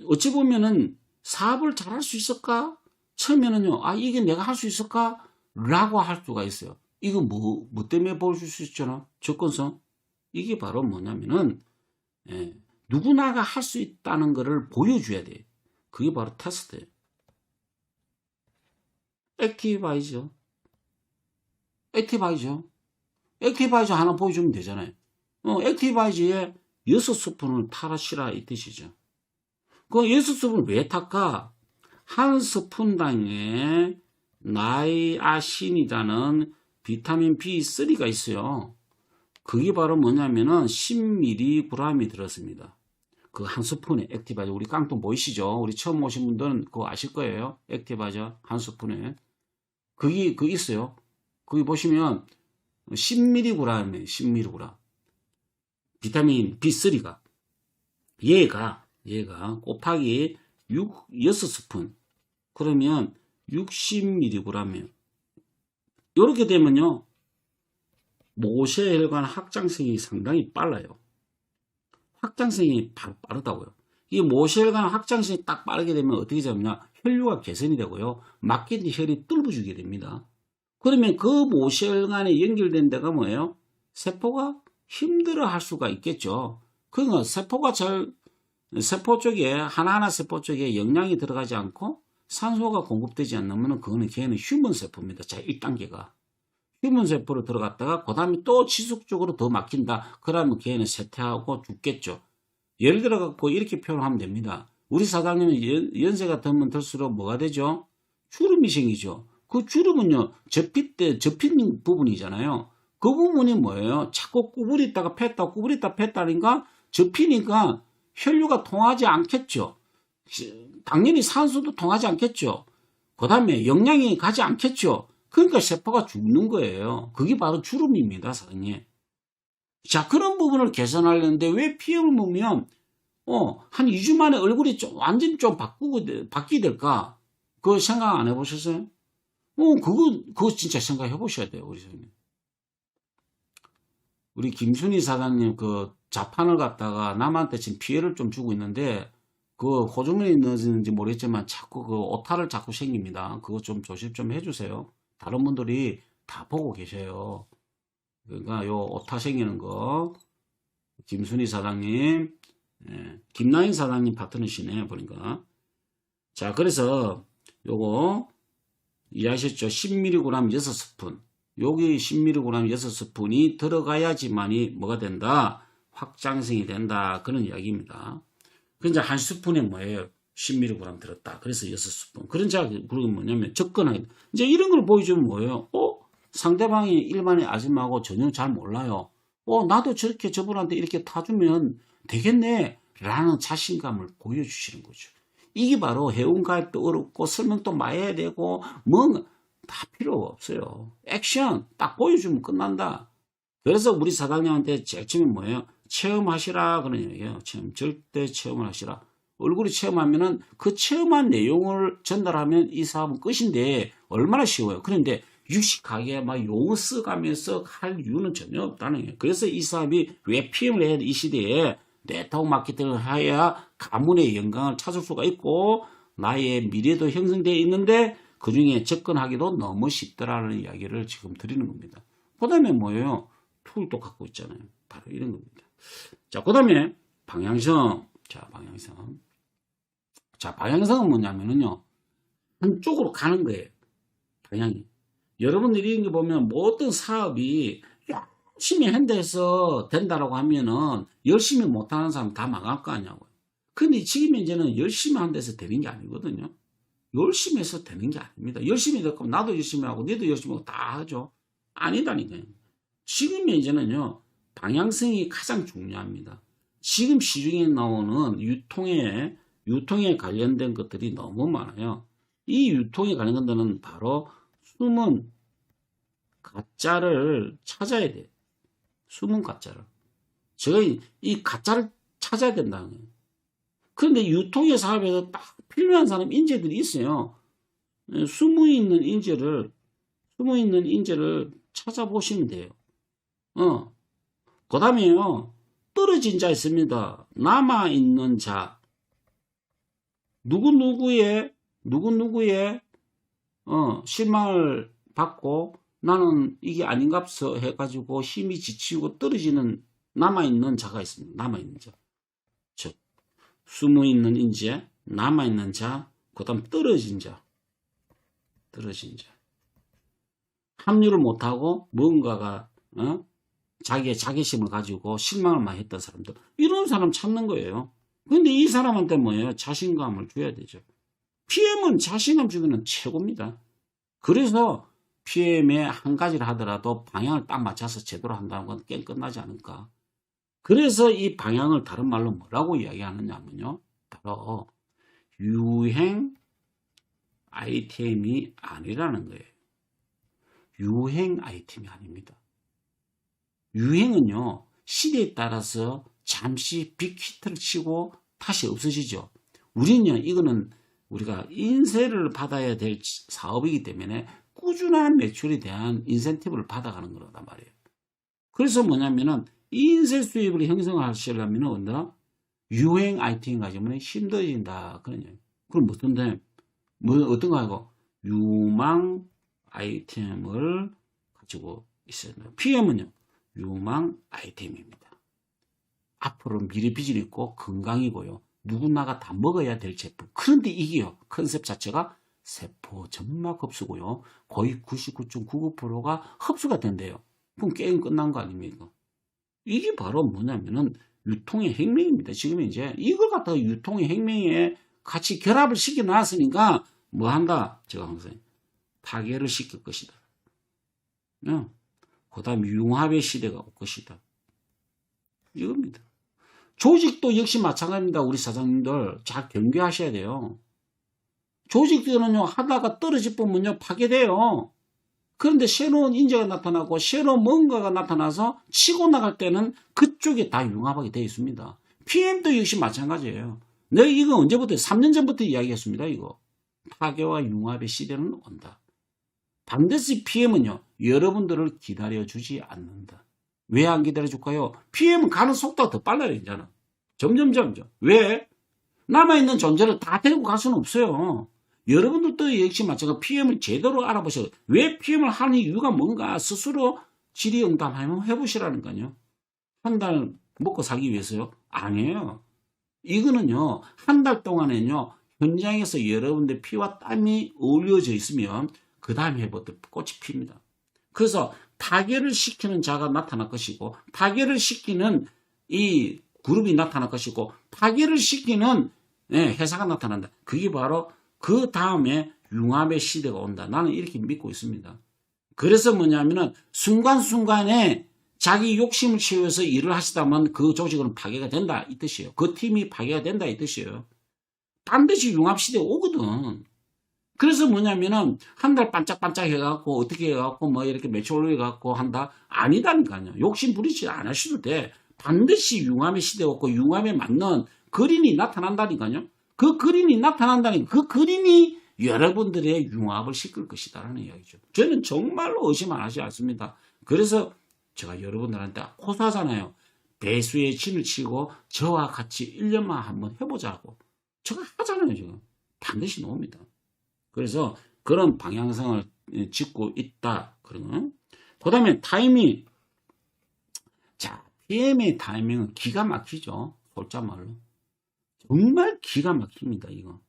어찌 보면은 사업을 잘할 수 있을까? 처음에는요, 아, 이게 내가 할 수 있을까? 라고 할 수가 있어요. 이거 뭐 때문에 보여줄 수 있잖아? 접근성. 이게 바로 뭐냐면은, 누구나가 할 수 있다는 것을 보여줘야 돼. 그게 바로 테스트예요. 액티바이저 하나 보여주면 되잖아요. 액티바이저에 6스푼을 타라시라 이 뜻이죠. 그 6스푼을 왜 탈까? 한 스푼당에 나이아신이라는 비타민 B3가 있어요. 그게 바로 뭐냐면은 10mg이 들었습니다. 그 한 스푼에 액티바이저. 우리 깡통 보이시죠? 우리 처음 오신 분들은 그거 아실 거예요. 액티바이저 한 스푼에. 그게 있어요. 거기 보시면 10mg이에요. 10mg. 비타민 B3가 얘가 곱하기 6스푼 그러면 60mg이에요. 이렇게 되면요 모세혈관 확장성이 상당히 빨라요. 확장성이 빠르다고요. 이 모세혈관 확장성이 딱 빠르게 되면 어떻게 되느냐, 혈류가 개선이 되고요, 막힌 혈이 뚫어주게 됩니다. 그러면 그 모세혈관에 연결된 데가 뭐예요? 세포가 힘들어할 수가 있겠죠. 그러니까 세포 쪽에 하나하나 세포 쪽에 영양이 들어가지 않고 산소가 공급되지 않으면 그거는 걔는 휴먼 세포입니다. 자, 1단계가 휴먼 세포로 들어갔다가 그 다음에 또 지속적으로 더 막힌다. 그러면 걔는 쇠퇴하고 죽겠죠. 예를 들어 갖고 이렇게 표현하면 됩니다. 우리 사장님은 연세가 들면 들수록 뭐가 되죠? 주름이 생기죠. 그 주름은요 접힌 부분이잖아요. 그 부분이 뭐예요? 자꾸 구부렸다가 폈다 구부렸다 폈다니까 접히니까 혈류가 통하지 않겠죠. 당연히 산소도 통하지 않겠죠. 그 다음에 영양이 가지 않겠죠. 그러니까 세포가 죽는 거예요. 그게 바로 주름입니다, 사장님. 자, 그런 부분을 개선하려는데 왜 피임을 먹으면 한 2주 만에 얼굴이 완전히 좀 바뀌게 될까? 그거 생각 안 해보셨어요? 그거 진짜 생각해 보셔야 돼요, 우리 선생님. 우리 김순희 사장님 그 자판을 갖다가 남한테 지금 피해를 좀 주고 있는데 그 호주머니에 넣어지는지 모르겠지만 자꾸 그 오타를 자꾸 생깁니다. 그거 좀 조심 좀 해주세요. 다른 분들이 다 보고 계셔요. 그러니까 요 오타 생기는 거 김순희 사장님, 김나인 사장님 파트너시네 보니까. 자, 그래서 요거 이해하셨죠? 10mg 6스푼. 여기 10mg 6스푼이 들어가야지만이 뭐가 된다? 확장성이 된다. 그런 이야기입니다. 그러니까 한 스푼에 뭐예요? 10mg 들었다. 그래서 6스푼. 그런 자, 그리고 뭐냐면 접근하기. 이제 이런 걸 보여주면 뭐예요? 상대방이 일반의 아줌마하고 전혀 잘 몰라요. 나도 저렇게 저분한테 이렇게 타주면 되겠네. 라는 자신감을 보여주시는 거죠. 이게 바로 회원가입도 어렵고 설명도 많이 해야 되고 뭔가 다 필요 없어요. 액션 딱 보여주면 끝난다. 그래서 우리 사장님한테 제일 처음에 뭐예요? 체험하시라 그런 얘기예요. 절대 체험을 하시라. 얼굴이 체험하면은 그 체험한 내용을 전달하면 이 사업은 끝인데 얼마나 쉬워요. 그런데 유식하게 막 용어 써가면서 할 이유는 전혀 없다는 거예요. 그래서 이 사업이 왜 PM을 해야 돼? 이 시대에 네트워크 마케팅을 해야 가문의 영광을 찾을 수가 있고 나의 미래도 형성되어 있는데 그 중에 접근하기도 너무 쉽더라는 이야기를 지금 드리는 겁니다. 그 다음에 뭐예요? 툴도 갖고 있잖아요. 바로 이런 겁니다. 자, 그 다음에 방향성. 자, 방향성. 자, 방향성은 뭐냐면요. 한쪽으로 가는 거예요. 방향이. 여러분들이 이런 거 보면 모든 사업이 열심히 한데서 된다라고 하면은 열심히 못하는 사람 다 망할 거 아니냐고요. 근데 지금 이제는 열심히 한 데서 되는 게 아니거든요. 열심히 해서 되는 게 아닙니다. 열심히 될 거면 나도 열심히 하고 니도 열심히 하고 다 하죠. 아니다니까요. 지금 이제는요. 방향성이 가장 중요합니다. 지금 시중에 나오는 유통에 관련된 것들이 너무 많아요. 이 유통에 관련된 것들은 바로 숨은 가짜를 찾아야 돼요. 숨은 가짜를. 제가 이 가짜를 찾아야 된다는 거예요. 그런데 유통의 사업에서 딱 필요한 사람 인재들이 있어요. 숨어있는 인재를 찾아보시면 돼요. 그 다음에요. 떨어진 자 있습니다. 남아있는 자. 누구누구의 실망을 받고 나는 이게 아닌갑서 해가지고 힘이 지치고 떨어지는 남아있는 자가 있습니다. 남아있는 자. 즉, 숨어있는 인재, 남아있는 자, 그 다음 떨어진 자. 합류를 못하고 뭔가가, 자기의 자괴심을 가지고 실망을 많이 했던 사람들. 이런 사람 찾는 거예요. 근데 이 사람한테 뭐예요? 자신감을 줘야 되죠. PM은 자신감 주기는 최고입니다. 그래서 PM에 한 가지를 하더라도 방향을 딱 맞춰서 제대로 한다는 건 게임 끝나지 않을까. 그래서 이 방향을 다른 말로 뭐라고 이야기하느냐면요. 바로 유행 아이템이 아니라는 거예요. 유행 아이템이 아닙니다. 유행은요, 시대에 따라서 잠시 빅히트를 치고 다시 없어지죠. 우리는요, 이거는 우리가 인세를 받아야 될 사업이기 때문에 꾸준한 매출에 대한 인센티브를 받아가는 거란 말이에요. 그래서 뭐냐면은 인세 수입을 형성하시려면 언더 유행 아이템 가지면 힘들어진다. 그러냐. 그럼 무슨데 어떤 거 하고 유망 아이템을 가지고 있어야 돼요. PM은요, 유망 아이템입니다. 앞으로 미래 비전이 있고 건강이고요. 누구나가 다 먹어야 될 제품. 그런데 이게요, 컨셉 자체가 세포 점막 흡수고요. 거의 99.99%가 흡수가 된대요. 그럼 게임 끝난 거 아닙니까? 이게 바로 뭐냐면은 유통의 혁명입니다. 지금 이제 이걸 갖다가 유통의 혁명에 같이 결합을 시켜 놨으니까 뭐 한다? 제가 항상 파괴를 시킬 것이다. 그 다음 융합의 시대가 올 것이다. 이겁니다. 조직도 역시 마찬가지입니다. 우리 사장님들 잘 경계하셔야 돼요. 조직들은요, 하다가 떨어질 보면요, 파괴돼요. 그런데 새로운 인재가 나타나고 새로운 뭔가가 나타나서 치고 나갈 때는 그쪽에 다 융합하게 되어 있습니다. PM도 역시 마찬가지예요. 내가 이거 언제부터 3년 전부터 이야기했습니다. 이거 파괴와 융합의 시대는 온다. 반드시 PM은요, 여러분들을 기다려주지 않는다. 왜 안 기다려줄까요? PM은 가는 속도가 더 빨라요. 이제는 점점. 왜? 남아있는 존재를 다 데리고 갈 수는 없어요. 여러분들도 역시 마찬가지로 PM을 제대로 알아보셔요. 왜 PM을 하는 이유가 뭔가 스스로 질의응답 한번 해보시라니까요. 한 달 먹고 살기 위해서요? 아니에요. 이거는요, 한 달 동안에는요, 현장에서 여러분들 피와 땀이 어울려져 있으면 그 다음 해부터 꽃이 핍니다. 그래서 파괴를 시키는 자가 나타날 것이고, 파괴를 시키는 이 그룹이 나타날 것이고, 파괴를 시키는 회사가 나타난다. 그게 바로 그 다음에 융합의 시대가 온다. 나는 이렇게 믿고 있습니다. 그래서 뭐냐면은 순간순간에 자기 욕심을 채워서 일을 하시다면 그 조직은 파괴가 된다 이 뜻이에요. 그 팀이 파괴가 된다 이 뜻이에요. 반드시 융합 시대가 오거든. 그래서 뭐냐면은 한 달 반짝반짝 해갖고 어떻게 해갖고 뭐 이렇게 매출 올려갖고 한다? 아니다니까요. 욕심 부리지 않으셔도 돼. 반드시 융합의 시대가 오고 융합에 맞는 그림이 나타난다니까요. 그 그림이 나타난다니까 그 그림이 여러분들의 융합을 시킬 것이다라는 이야기죠. 저는 정말로 의심 안 하지 않습니다. 그래서 제가 여러분들한테 호소하잖아요. 배수의 진을 치고 저와 같이 1년만 한번 해보자고. 제가 하잖아요. 지금 반드시 나옵니다. 그래서 그런 방향성을 짚고 있다. 그러면 그 다음에 타이밍. 자, PM의 타이밍은 기가 막히죠. 솔직말로. 정말 기가 막힙니다. 이거.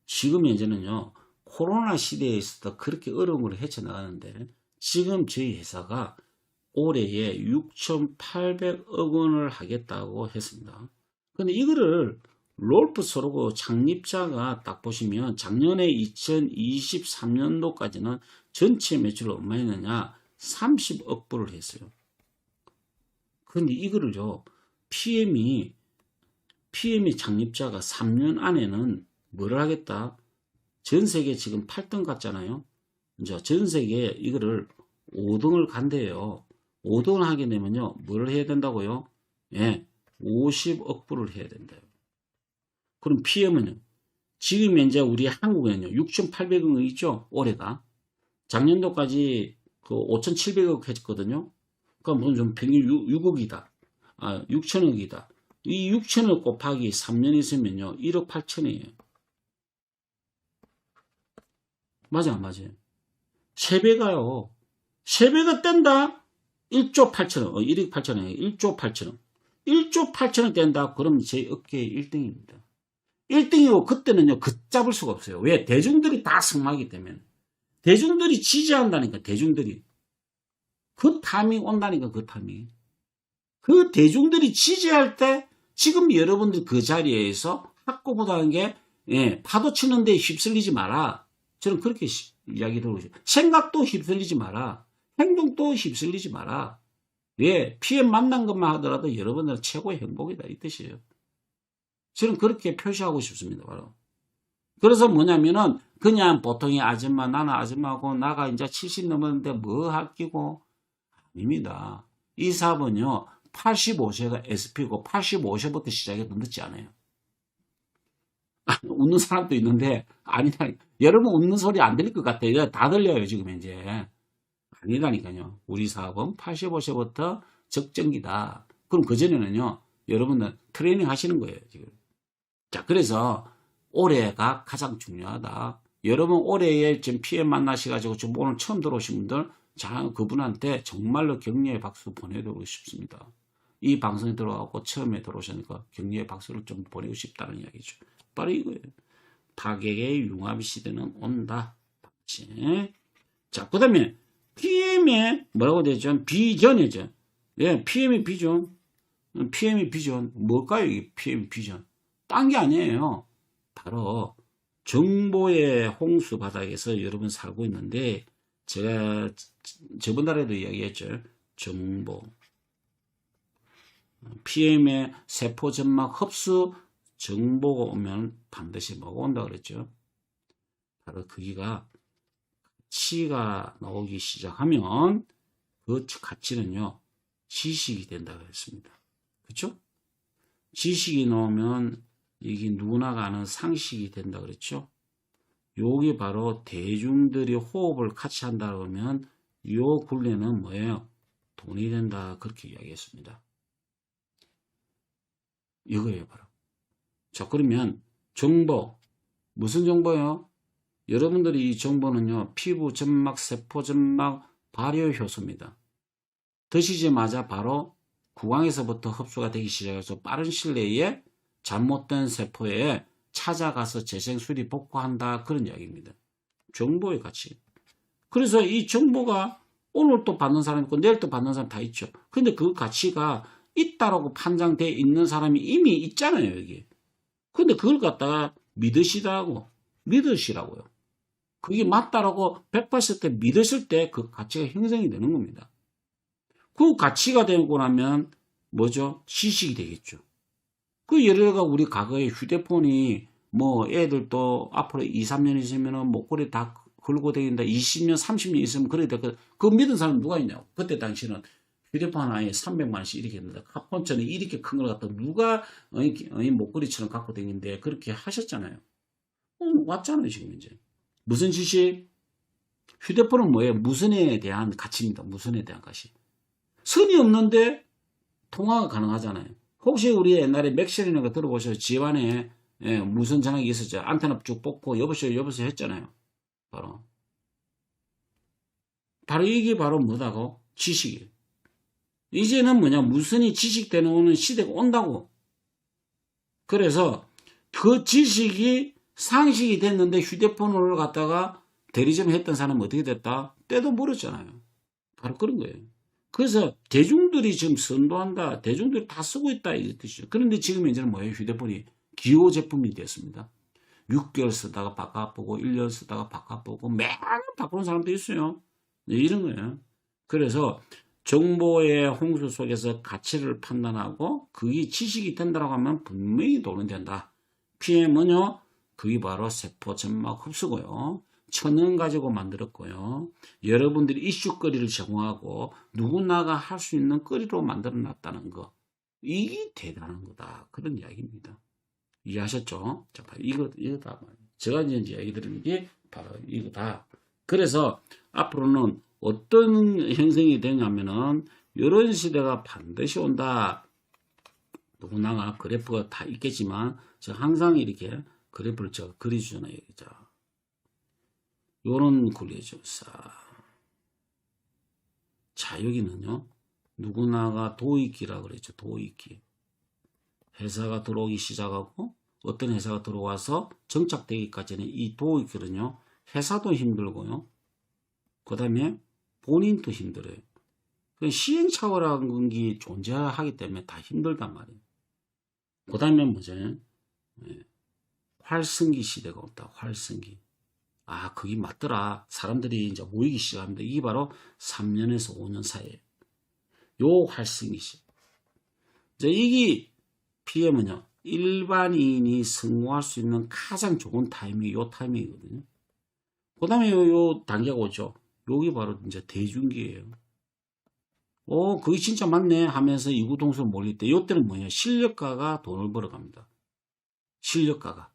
지금 현재는요. 코로나 시대에 있어서 그렇게 어려운 걸 헤쳐나가는데 지금 저희 회사가 올해에 6,800억 원을 하겠다고 했습니다. 근데 이거를 롤프 서로고 창립자가 딱 보시면 작년에 2023년도까지는 전체 매출을 얼마 했느냐 30억 불을 했어요. 근데 이거를요 PM이 창립자가 3년 안에는 뭐를 하겠다? 전 세계 지금 8등 갔잖아요. 이제 전 세계에 이거를 5등을 간대요. 5등을 하게 되면요 뭐를 해야 된다고요? 예, 50억 불을 해야 된대요. 그럼 PM은요? 지금 현재 우리 한국에는요, 6,800억 있죠? 올해가. 작년도까지 그 5,700억 했거든요. 그러니까 뭐 좀 평균 6억이다. 6천억이다. 이 6천억 곱하기 3년 있으면요, 1억 8천이에요. 맞아, 안 맞아요? 3배가요. 3배가 뗀다? 1조 8천억. 1억 8천억. 1조 8천억. 1조 8천억 뗀다? 그럼 제 업계의 1등입니다. 1등이고 그때는요 걷잡을 수가 없어요. 왜? 대중들이 다 승마하기 때문에. 대중들이 지지한다니까. 대중들이 그 타이밍 온다니까. 그 타이밍. 그 대중들이 지지할 때 지금 여러분들 그 자리에서 학고보다는 게 파도 치는 데 휩쓸리지 마라. 저는 그렇게 이야기 들어오죠. 생각도 휩쓸리지 마라. 행동도 휩쓸리지 마라. 예, PM 만난 것만 하더라도 여러분들은 최고의 행복이다. 이 뜻이에요. 저는 그렇게 표시하고 싶습니다. 바로. 그래서 뭐냐면은 그냥 보통의 아줌마, 나는 아줌마고 나가 이제 70 넘었는데 뭐 할끼고 아닙니다. 이 사업은요 85세가 SP고 85세부터 시작해도 늦지 않아요. 웃는 사람도 있는데 아니다. 여러분 웃는 소리 안 들릴 것 같아요. 다 들려요 지금 이제. 아니라니까요. 우리 사업은 85세부터 적정기다. 그럼 그전에는요 여러분들 트레이닝 하시는 거예요 지금. 자, 그래서 올해가 가장 중요하다. 여러분 올해에 지금 PM 만나셔가지고 지금 오늘 처음 들어오신 분들, 자, 그분한테 정말로 격려의 박수 보내드리고 싶습니다. 이 방송에 들어가고 처음에 들어오시니까 격려의 박수를 좀 보내고 싶다는 이야기죠. 바로 이거예요. 타격의 융합 시대는 온다. 자, 그 다음에 PM의 뭐라고 되죠? 비전이죠. 예, PM의 비전. PM의 비전. 뭘까요? 이 PM의 비전. 딴 게 아니에요. 바로 정보의 홍수 바닥에서 여러분 살고 있는데 제가 저번 달에도 이야기했죠. 정보. PM의 세포 점막 흡수 정보가 오면 반드시 뭐가 온다 그랬죠. 바로 거기가 가치가 나오기 시작하면 그 가치는요. 지식이 된다 그랬습니다. 그렇죠? 지식이 나오면 이게 누구나가 아는 상식이 된다 그랬죠. 요게 바로 대중들이 호흡을 같이 한다 그러면 요 굴레는 뭐예요? 돈이 된다 그렇게 이야기했습니다. 이거예요 바로. 자, 그러면 정보 무슨 정보요? 여러분들이 이 정보는요 피부 점막 세포 점막 발효 효소입니다. 드시자마자 바로 구강에서부터 흡수가 되기 시작해서 빠른 시일 내에 잘못된 세포에 찾아가서 재생 수리 복구한다 그런 이야기입니다. 정보의 가치. 그래서 이 정보가 오늘 또 받는 사람 있고 내일 또 받는 사람 다 있죠. 근데 그 가치가 있다라고 판정되어 있는 사람이 이미 있잖아요 여기. 근데 그걸 갖다가 믿으시라고요. 그게 맞다라고 100% 믿으실 때 그 가치가 형성이 되는 겁니다. 그 가치가 되고 나면 뭐죠? 지식이 되겠죠. 그 예를 들어 우리 과거에 휴대폰이 뭐 애들도 앞으로 2, 3년 있으면 목걸이 다 걸고 다닌다. 20년, 30년 있으면 그래야 될 거. 그거 믿은 사람 누가 있냐고. 그때 당시는 휴대폰 하나에 300만 원씩 이렇게 했는데 카폰처럼 이렇게 큰 걸 갖다 누가 목걸이처럼 갖고 다니는데 그렇게 하셨잖아요. 왔잖아요 지금 이제. 무슨 지식? 휴대폰은 뭐예요? 무선에 대한 가치입니다. 무선에 대한 가치. 선이 없는데 통화가 가능하잖아요. 혹시 우리 옛날에 맥셀이나 거 들어보셔서 집안에 무선 전화기 있었죠. 안테나 쭉 뽑고 여보세요 여보세요 했잖아요. 바로 이게 바로 뭐다고? 지식이에요. 이제는 뭐냐 무선이 지식되는 오는 시대가 온다고. 그래서 그 지식이 상식이 됐는데 휴대폰을 갖다가 대리점 했던 사람은 어떻게 됐다? 때도 물었잖아요. 바로 그런 거예요. 그래서 대중들이 지금 선도한다. 대중들이 다 쓰고 있다. 이 뜻이죠. 그런데 지금 이제는 뭐예요? 휴대폰이 기호 제품이 됐습니다. 6개월 쓰다가 바꿔보고 1년 쓰다가 바꿔보고 매일 바꾸는 사람도 있어요. 이런 거예요. 그래서 정보의 홍수 속에서 가치를 판단하고 그게 지식이 된다고 하면 분명히 돈은 된다. PM은요. 그게 바로 세포 점막 흡수고요. 천연 가지고 만들었고요. 여러분들이 이슈거리를 제공하고 누구나가 할 수 있는 거리로 만들어 놨다는 거. 이게 대단한 거다. 그런 이야기입니다. 이해하셨죠? 자, 이거다. 제가 이제 이야기 드리는 게 바로 이거다. 그래서 앞으로는 어떤 형성이 되냐면은 이런 시대가 반드시 온다. 누구나가 그래프가 다 있겠지만 제가 항상 이렇게 그래프를 제가 그려주잖아요. 요런 굴리죠. 자, 여기는요. 누구나가 도입기라고 그랬죠. 도입기. 회사가 들어오기 시작하고 어떤 회사가 들어와서 정착되기까지는 이 도입기는요. 회사도 힘들고요. 그 다음에 본인도 힘들어요. 시행착오라는 게 존재하기 때문에 다 힘들단 말이에요. 그 다음에 뭐죠? 활성기 시대가 온다. 활성기. 아, 그게 맞더라. 사람들이 이제 모이기 시작합니다. 이게 바로 3년에서 5년 사이에 요 활성기 시. 이제 이게 PM은요, 일반인이 성공할 수 있는 가장 좋은 타이밍이 요 타이밍이거든요. 그 다음에 요 단계가 오죠. 여기 바로 이제 대중기예요. 그게 진짜 맞네 하면서 이구동성 몰릴 때, 요때는 뭐냐, 실력가가 돈을 벌어갑니다. 실력가가.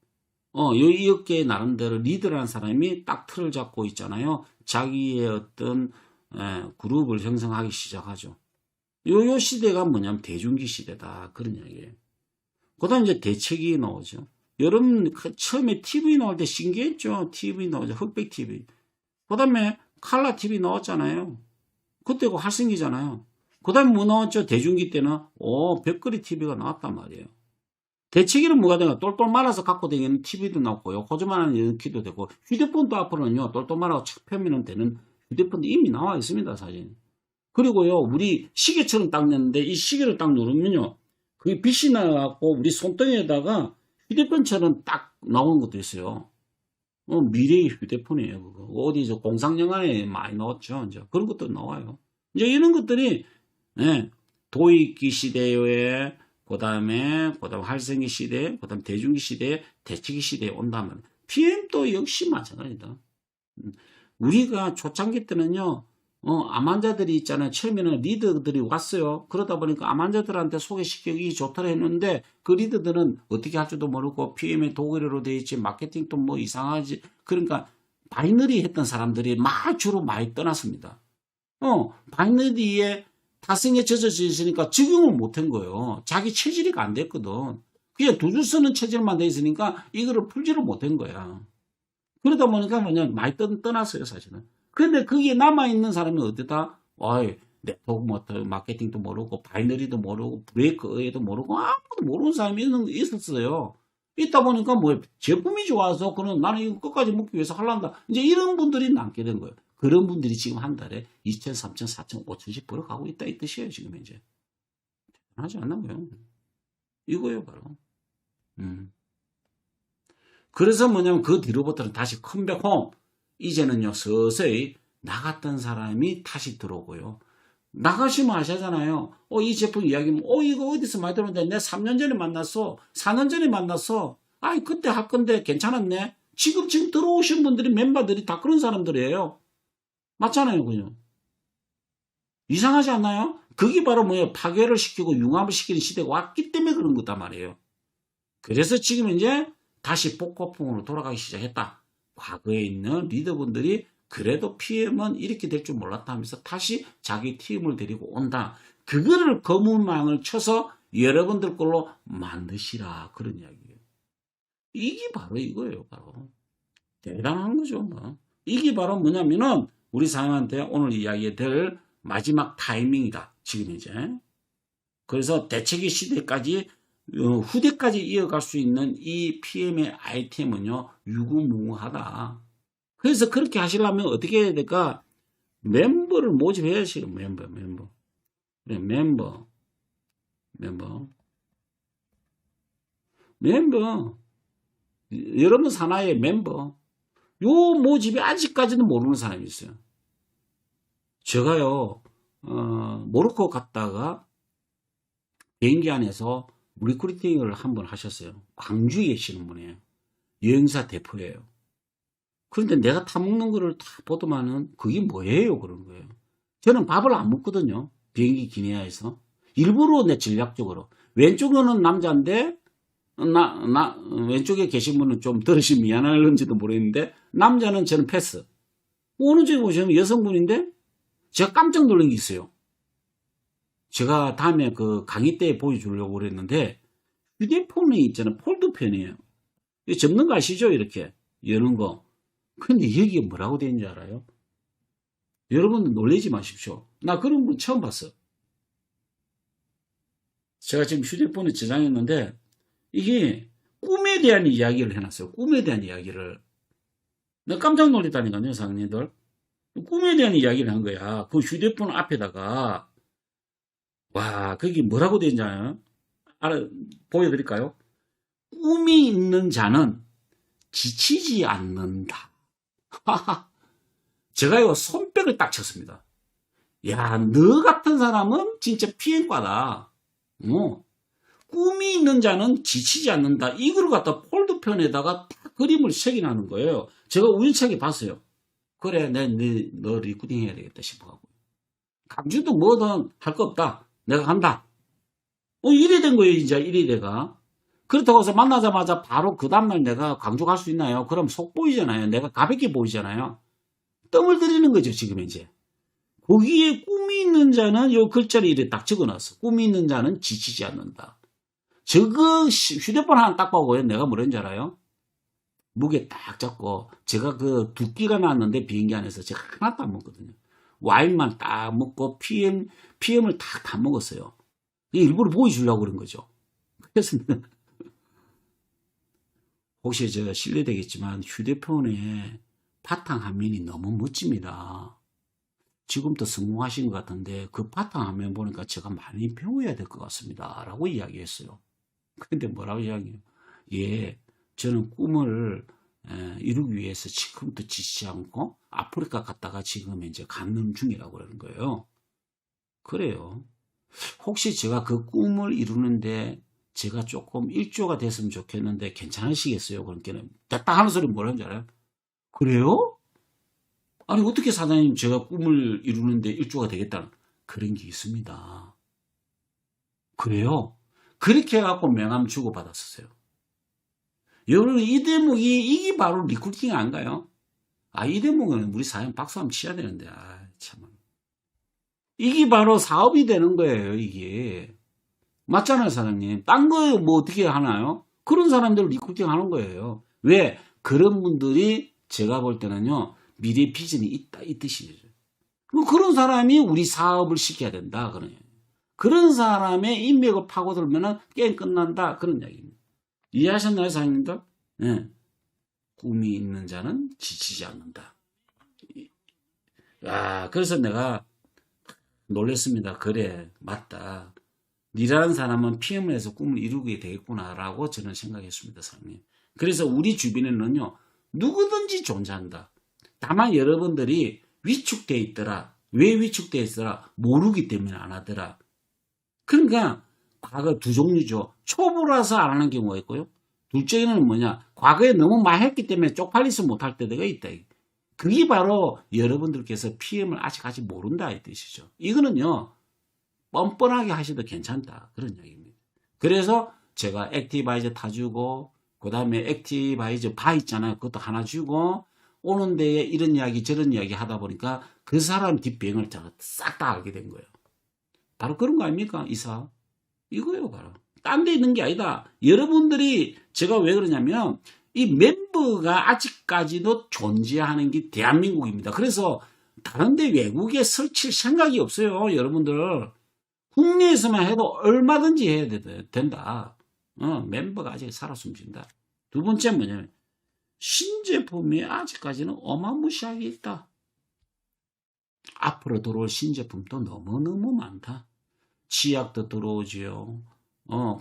이 업계에 나름대로 리더라는 사람이 딱 틀을 잡고 있잖아요. 자기의 어떤 그룹을 형성하기 시작하죠. 요 시대가 뭐냐면 대중기 시대다. 그런 이야기예요. 그 다음 이제 대책이 나오죠. 여러분, 처음에 TV 나올 때 신기했죠? TV 나오죠. 흑백 TV. 그 다음에 칼라 TV 나왔잖아요. 그때가 활성기잖아요. 그 다음에 뭐 나왔죠? 대중기 때는, 벽걸이 TV가 나왔단 말이에요. 대체기는 뭐가 되나? 똘똘 말아서 갖고 다니는 TV도 나왔고요. 호주만한 연기도 되고, 휴대폰도 앞으로는요, 똘똘 말아서 착 펴면 되는 휴대폰도 이미 나와 있습니다, 사진. 그리고요, 우리 시계처럼 딱 냈는데, 이 시계를 딱 누르면요, 그게 빛이 나갖고, 우리 손등에다가 휴대폰처럼 딱 나오는 것도 있어요. 미래의 휴대폰이에요, 그거. 어디 공상영화에 많이 나왔죠, 이제. 그런 것도 나와요. 이제 이런 것들이, 예, 도입기 시대에, 그 다음에 활성기 시대, 그 다음 대중기 시대, 대치기 시대에 온다면, PM도 역시 마찬가지다. 우리가 초창기 때는요, 암환자들이 있잖아요. 처음에는 리더들이 왔어요. 그러다 보니까 암환자들한테 소개시키기 좋더라 했는데, 그 리더들은 어떻게 할 줄도 모르고, PM에 독일어로 되어 있지, 마케팅도 뭐 이상하지. 그러니까, 바이너리 했던 사람들이 주로 많이 떠났습니다. 바이너리에 다승에 젖어져 있으니까 적용을 못한 거예요. 자기 체질이가 안 됐거든. 그냥 두 줄 쓰는 체질만 돼 있으니까 이거를 풀지를 못한 거야. 그러다 보니까 많이 떠났어요, 사실은. 근데 거기에 남아있는 사람이 어디다? 네트워크 마케팅도 모르고, 바이너리도 모르고, 브레이크에도 모르고, 아무도 모르는 사람이 있었어요. 있다 보니까 제품이 좋아서, 그럼 나는 이거 끝까지 먹기 위해서 하려한다. 이제 이런 분들이 남게 된 거예요. 그런 분들이 지금 한 달에 2천, 3천, 4천, 5천씩 벌어가고 있다, 이 뜻이에요, 지금 이제. 대단하지 않나요? 이거예요, 바로. 그래서 뭐냐면 그 뒤로부터는 다시 컴백홈. 이제는요, 서서히 나갔던 사람이 다시 들어오고요. 나가시면 아시잖아요. 이 제품 이야기면, 이거 어디서 많이 들었는데, 내가 3년 전에 만났어. 4년 전에 만났어. 그때 할 건데 괜찮았네. 지금 들어오신 분들이, 멤버들이 다 그런 사람들이에요. 맞잖아요, 그죠? 이상하지 않나요? 그게 바로 파괴를 시키고 융합을 시키는 시대가 왔기 때문에 그런 거단 말이에요. 그래서 지금 이제 다시 복고풍으로 돌아가기 시작했다. 과거에 있는 리더분들이 그래도 PM은 이렇게 될 줄 몰랐다 하면서 다시 자기 팀을 데리고 온다. 그거를 거문망을 쳐서 여러분들 걸로 만드시라. 그런 이야기예요. 이게 바로 이거예요. 바로. 대단한 거죠. 이게 바로 뭐냐면은 우리 사람한테 오늘 이야기에 될 마지막 타이밍이다. 지금 이제. 그래서 대체기 시대까지 후대까지 이어갈 수 있는 이 PM의 아이템은요, 유구무궁하다. 그래서 그렇게 하시려면 어떻게 해야 될까? 멤버를 모집해야지, 멤버. 그래, 멤버. 여러분 산하의 멤버. 요 모집이 아직까지는 모르는 사람이 있어요. 제가요, 모로코 갔다가 비행기 안에서 리크루팅을 한번 하셨어요. 광주에 계시는 분이에요. 여행사 대표예요. 그런데 내가 타먹는 거를 다 보더만은 그게 뭐예요? 그런 거예요. 저는 밥을 안 먹거든요. 비행기 기내야에서. 일부러 내 전략적으로. 왼쪽은 남자인데, 왼쪽에 계신 분은 좀 들으시면 미안할는지도 모르겠는데, 남자는 저는 패스. 오른쪽에 보시면 여성분인데, 제가 깜짝 놀란 게 있어요. 제가 다음에 그 강의 때 보여주려고 그랬는데, 휴대폰이 있잖아요. 폴드펜이에요. 이거 접는 거 아시죠? 이렇게. 여는 거. 근데 여기에 뭐라고 되어 있는지 알아요? 여러분 놀라지 마십시오. 나 그런 분 처음 봤어. 제가 지금 휴대폰에 저장했는데, 이게 꿈에 대한 이야기를 해놨어요. 꿈에 대한 이야기를. 내가 깜짝 놀랐다니까요, 사장님들. 꿈에 대한 이야기를 한 거야. 그 휴대폰 앞에다가, 와, 그게 뭐라고 되어 있는지 알아요? 보여드릴까요? 꿈이 있는 자는 지치지 않는다. 제가 이거 손뼉을 딱 쳤습니다. 야, 너 같은 사람은 진짜 피해과다. 꿈이 있는 자는 지치지 않는다. 이걸 갖다 폴드편에다가 딱 그림을 새기라는 거예요. 제가 우연찮게 봤어요. 그래, 너 리크루팅 해야 되겠다 싶어가고. 강준도 뭐든 할 거 없다. 내가 간다. 이래 된 거예요, 이제. 이래 돼가. 그렇다고 해서 만나자마자 바로 그 다음날 내가 강조 갈 수 있나요? 그럼 속 보이잖아요. 내가 가볍게 보이잖아요. 뜸을 들이는 거죠, 지금 이제. 거기에 꿈이 있는 자는 요 글자를 이렇게 딱 적어놨어. 꿈이 있는 자는 지치지 않는다. 저거 휴대폰 하나 딱 보고요. 내가 뭐라는 줄 알아요? 무게 딱 잡고 제가 그 2끼가 났는데 비행기 안에서 제가 하나도 안 먹거든요. 와인만 딱 먹고 PM을 다 먹었어요. 일부러 보여주려고 그런 거죠. 그래서 혹시 저 실례되겠지만 휴대폰에 바탕화면이 너무 멋집니다. 지금도 성공하신 것 같은데 그 바탕화면 보니까 제가 많이 배워야 될 것 같습니다. 라고 이야기했어요. 근데 뭐라고 이야기해요? 예, 저는 꿈을 이루기 위해서 지금부터 지치지 않고 아프리카 갔다가 지금 이제 가는 중이라고 그러는 거예요. 그래요. 혹시 제가 그 꿈을 이루는데 제가 조금 일조가 됐으면 좋겠는데 괜찮으시겠어요? 그러니까 됐다 하는 소리 뭐라는 줄 알아요? 그래요? 아니 어떻게 사장님 제가 꿈을 이루는데 일조가 되겠다는 그런 게 있습니다. 그래요? 그렇게 해갖고 명함 주고받았었어요. 여러분 이 대목이 이게 바로 리크루팅 아닌가요? 이 대목은 우리 사장님 박수 한번 치야 되는데 참. 이게 바로 사업이 되는 거예요. 이게 맞잖아요 사장님. 딴 거 뭐 어떻게 하나요? 그런 사람들 리크루팅 하는 거예요. 왜? 그런 분들이 제가 볼 때는요 미래 비전이 있다 이 뜻이죠. 그런 사람이 우리 사업을 시켜야 된다 그러냐. 그런 사람의 인맥을 파고들면 게임 끝난다 그런 이야기입니다. 이해하셨나요 사장님들? 네. 꿈이 있는 자는 지치지 않는다. 그래서 내가 놀랬습니다. 그래 맞다. 니라는 사람은 PM을 해서 꿈을 이루게 되겠구나라고 저는 생각했습니다. 사장님. 그래서 우리 주변에는요 누구든지 존재한다. 다만 여러분들이 위축되어 있더라. 왜 위축되어 있더라? 모르기 때문에 안 하더라. 그러니까 과거 두 종류죠. 초보라서 안 하는 경우가 있고요. 둘째는 뭐냐? 과거에 너무 많이 했기 때문에 쪽팔려서 못할 때가 있다. 그게 바로 여러분들께서 PM을 아직 모른다 이 뜻이죠. 이거는요. 뻔뻔하게 하셔도 괜찮다. 그런 얘기입니다. 그래서 제가 액티바이저 타주고 그 다음에 액티바이저 바 있잖아요. 그것도 하나 주고 오는 데에 이런 이야기 저런 이야기 하다 보니까 그 사람 뒷배경을 제가 싹 다 알게 된 거예요. 바로 그런 거 아닙니까? 이사. 이거예요, 바로. 딴 데 있는 게 아니다. 여러분들이 제가 왜 그러냐면 이 멤버가 아직까지도 존재하는 게 대한민국입니다. 그래서 다른 데 외국에 설칠 생각이 없어요. 여러분들. 국내에서만 해도 얼마든지 해야 된다. 멤버가 아직 살아 숨진다. 두 번째 뭐냐면 신제품이 아직까지는 어마무시하게 있다. 앞으로 들어올 신제품도 너무너무 많다. 치약도 들어오지요.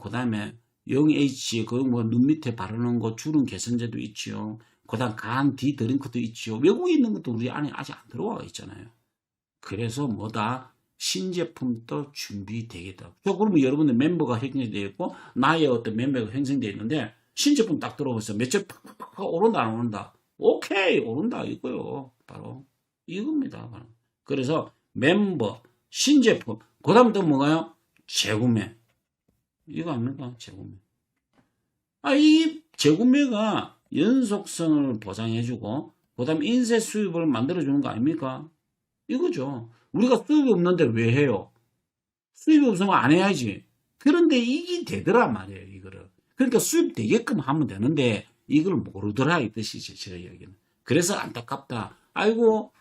그 다음에 0H, 눈 밑에 바르는 거 주름 개선제도 있지요. 그 다음 간 디드링크도 있지요. 외국에 있는 것도 우리 안에 아직 안 들어와 있잖아요. 그래서 뭐다? 신제품도 준비되겠다. 그러면 여러분들 멤버가 형성되어 있고, 나의 어떤 멤버가 형성되어 있는데, 신제품 딱 들어오면서 몇점 팍팍팍 오른다, 안 오른다? 오케이, 오른다, 이거요. 바로. 이겁니다. 바로. 그래서 멤버, 신제품, 그 다음 또 뭐가요? 재구매. 이거 아닙니까? 재구매. 이 재구매가 연속성을 보장해주고, 그 다음 인쇄 수입을 만들어주는 거 아닙니까? 이거죠. 우리가 수입이 없는데 왜 해요? 수입이 없으면 안 해야지. 그런데 이게 되더라 말이에요, 이거를. 그러니까 수입 되게끔 하면 되는데, 이걸 모르더라, 이 뜻이죠, 제 이야기는. 그래서 안타깝다. 아이고,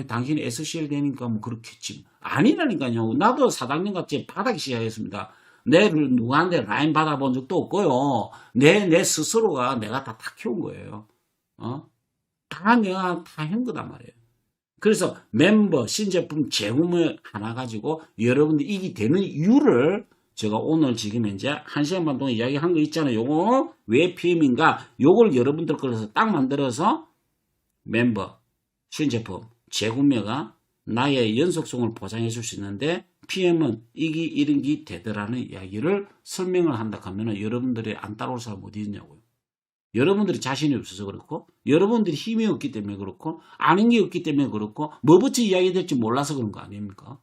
당신이 SCL 되니까 뭐 그렇겠지. 아니라니까요. 나도 사장님 같이 받아기 시작했습니다. 누구한테 라인 받아본 적도 없고요. 내 스스로가 내가 다 키운 거예요. 다 내가 다 한 거단 말이에요. 그래서 멤버, 신제품, 재구매 하나 가지고 여러분들 이게 되는 이유를 제가 오늘 지금 이제 1시간 반 동안 이야기한 거 있잖아요. 요거 왜 PM인가? 요걸 여러분들 거에서 딱 만들어서 멤버, 신제품, 재구매가 나의 연속성을 보장해 줄 수 있는데 PM은 이기 이런 게 되더라는 이야기를 설명을 한다 하면은 여러분들이 안 따라올 사람 어디 있냐고요. 여러분들이 자신이 없어서 그렇고 여러분들이 힘이 없기 때문에 그렇고 아는 게 없기 때문에 그렇고 뭐부터 이야기될지 몰라서 그런 거 아닙니까?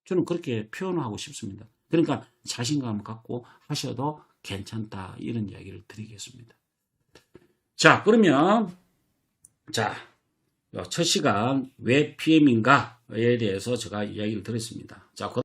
저는 그렇게 표현하고 싶습니다. 그러니까 자신감 갖고 하셔도 괜찮다 이런 이야기를 드리겠습니다. 자, 그러면 자, 첫 시간 왜 PM인가에 대해서 제가 이야기를 드렸습니다. 자,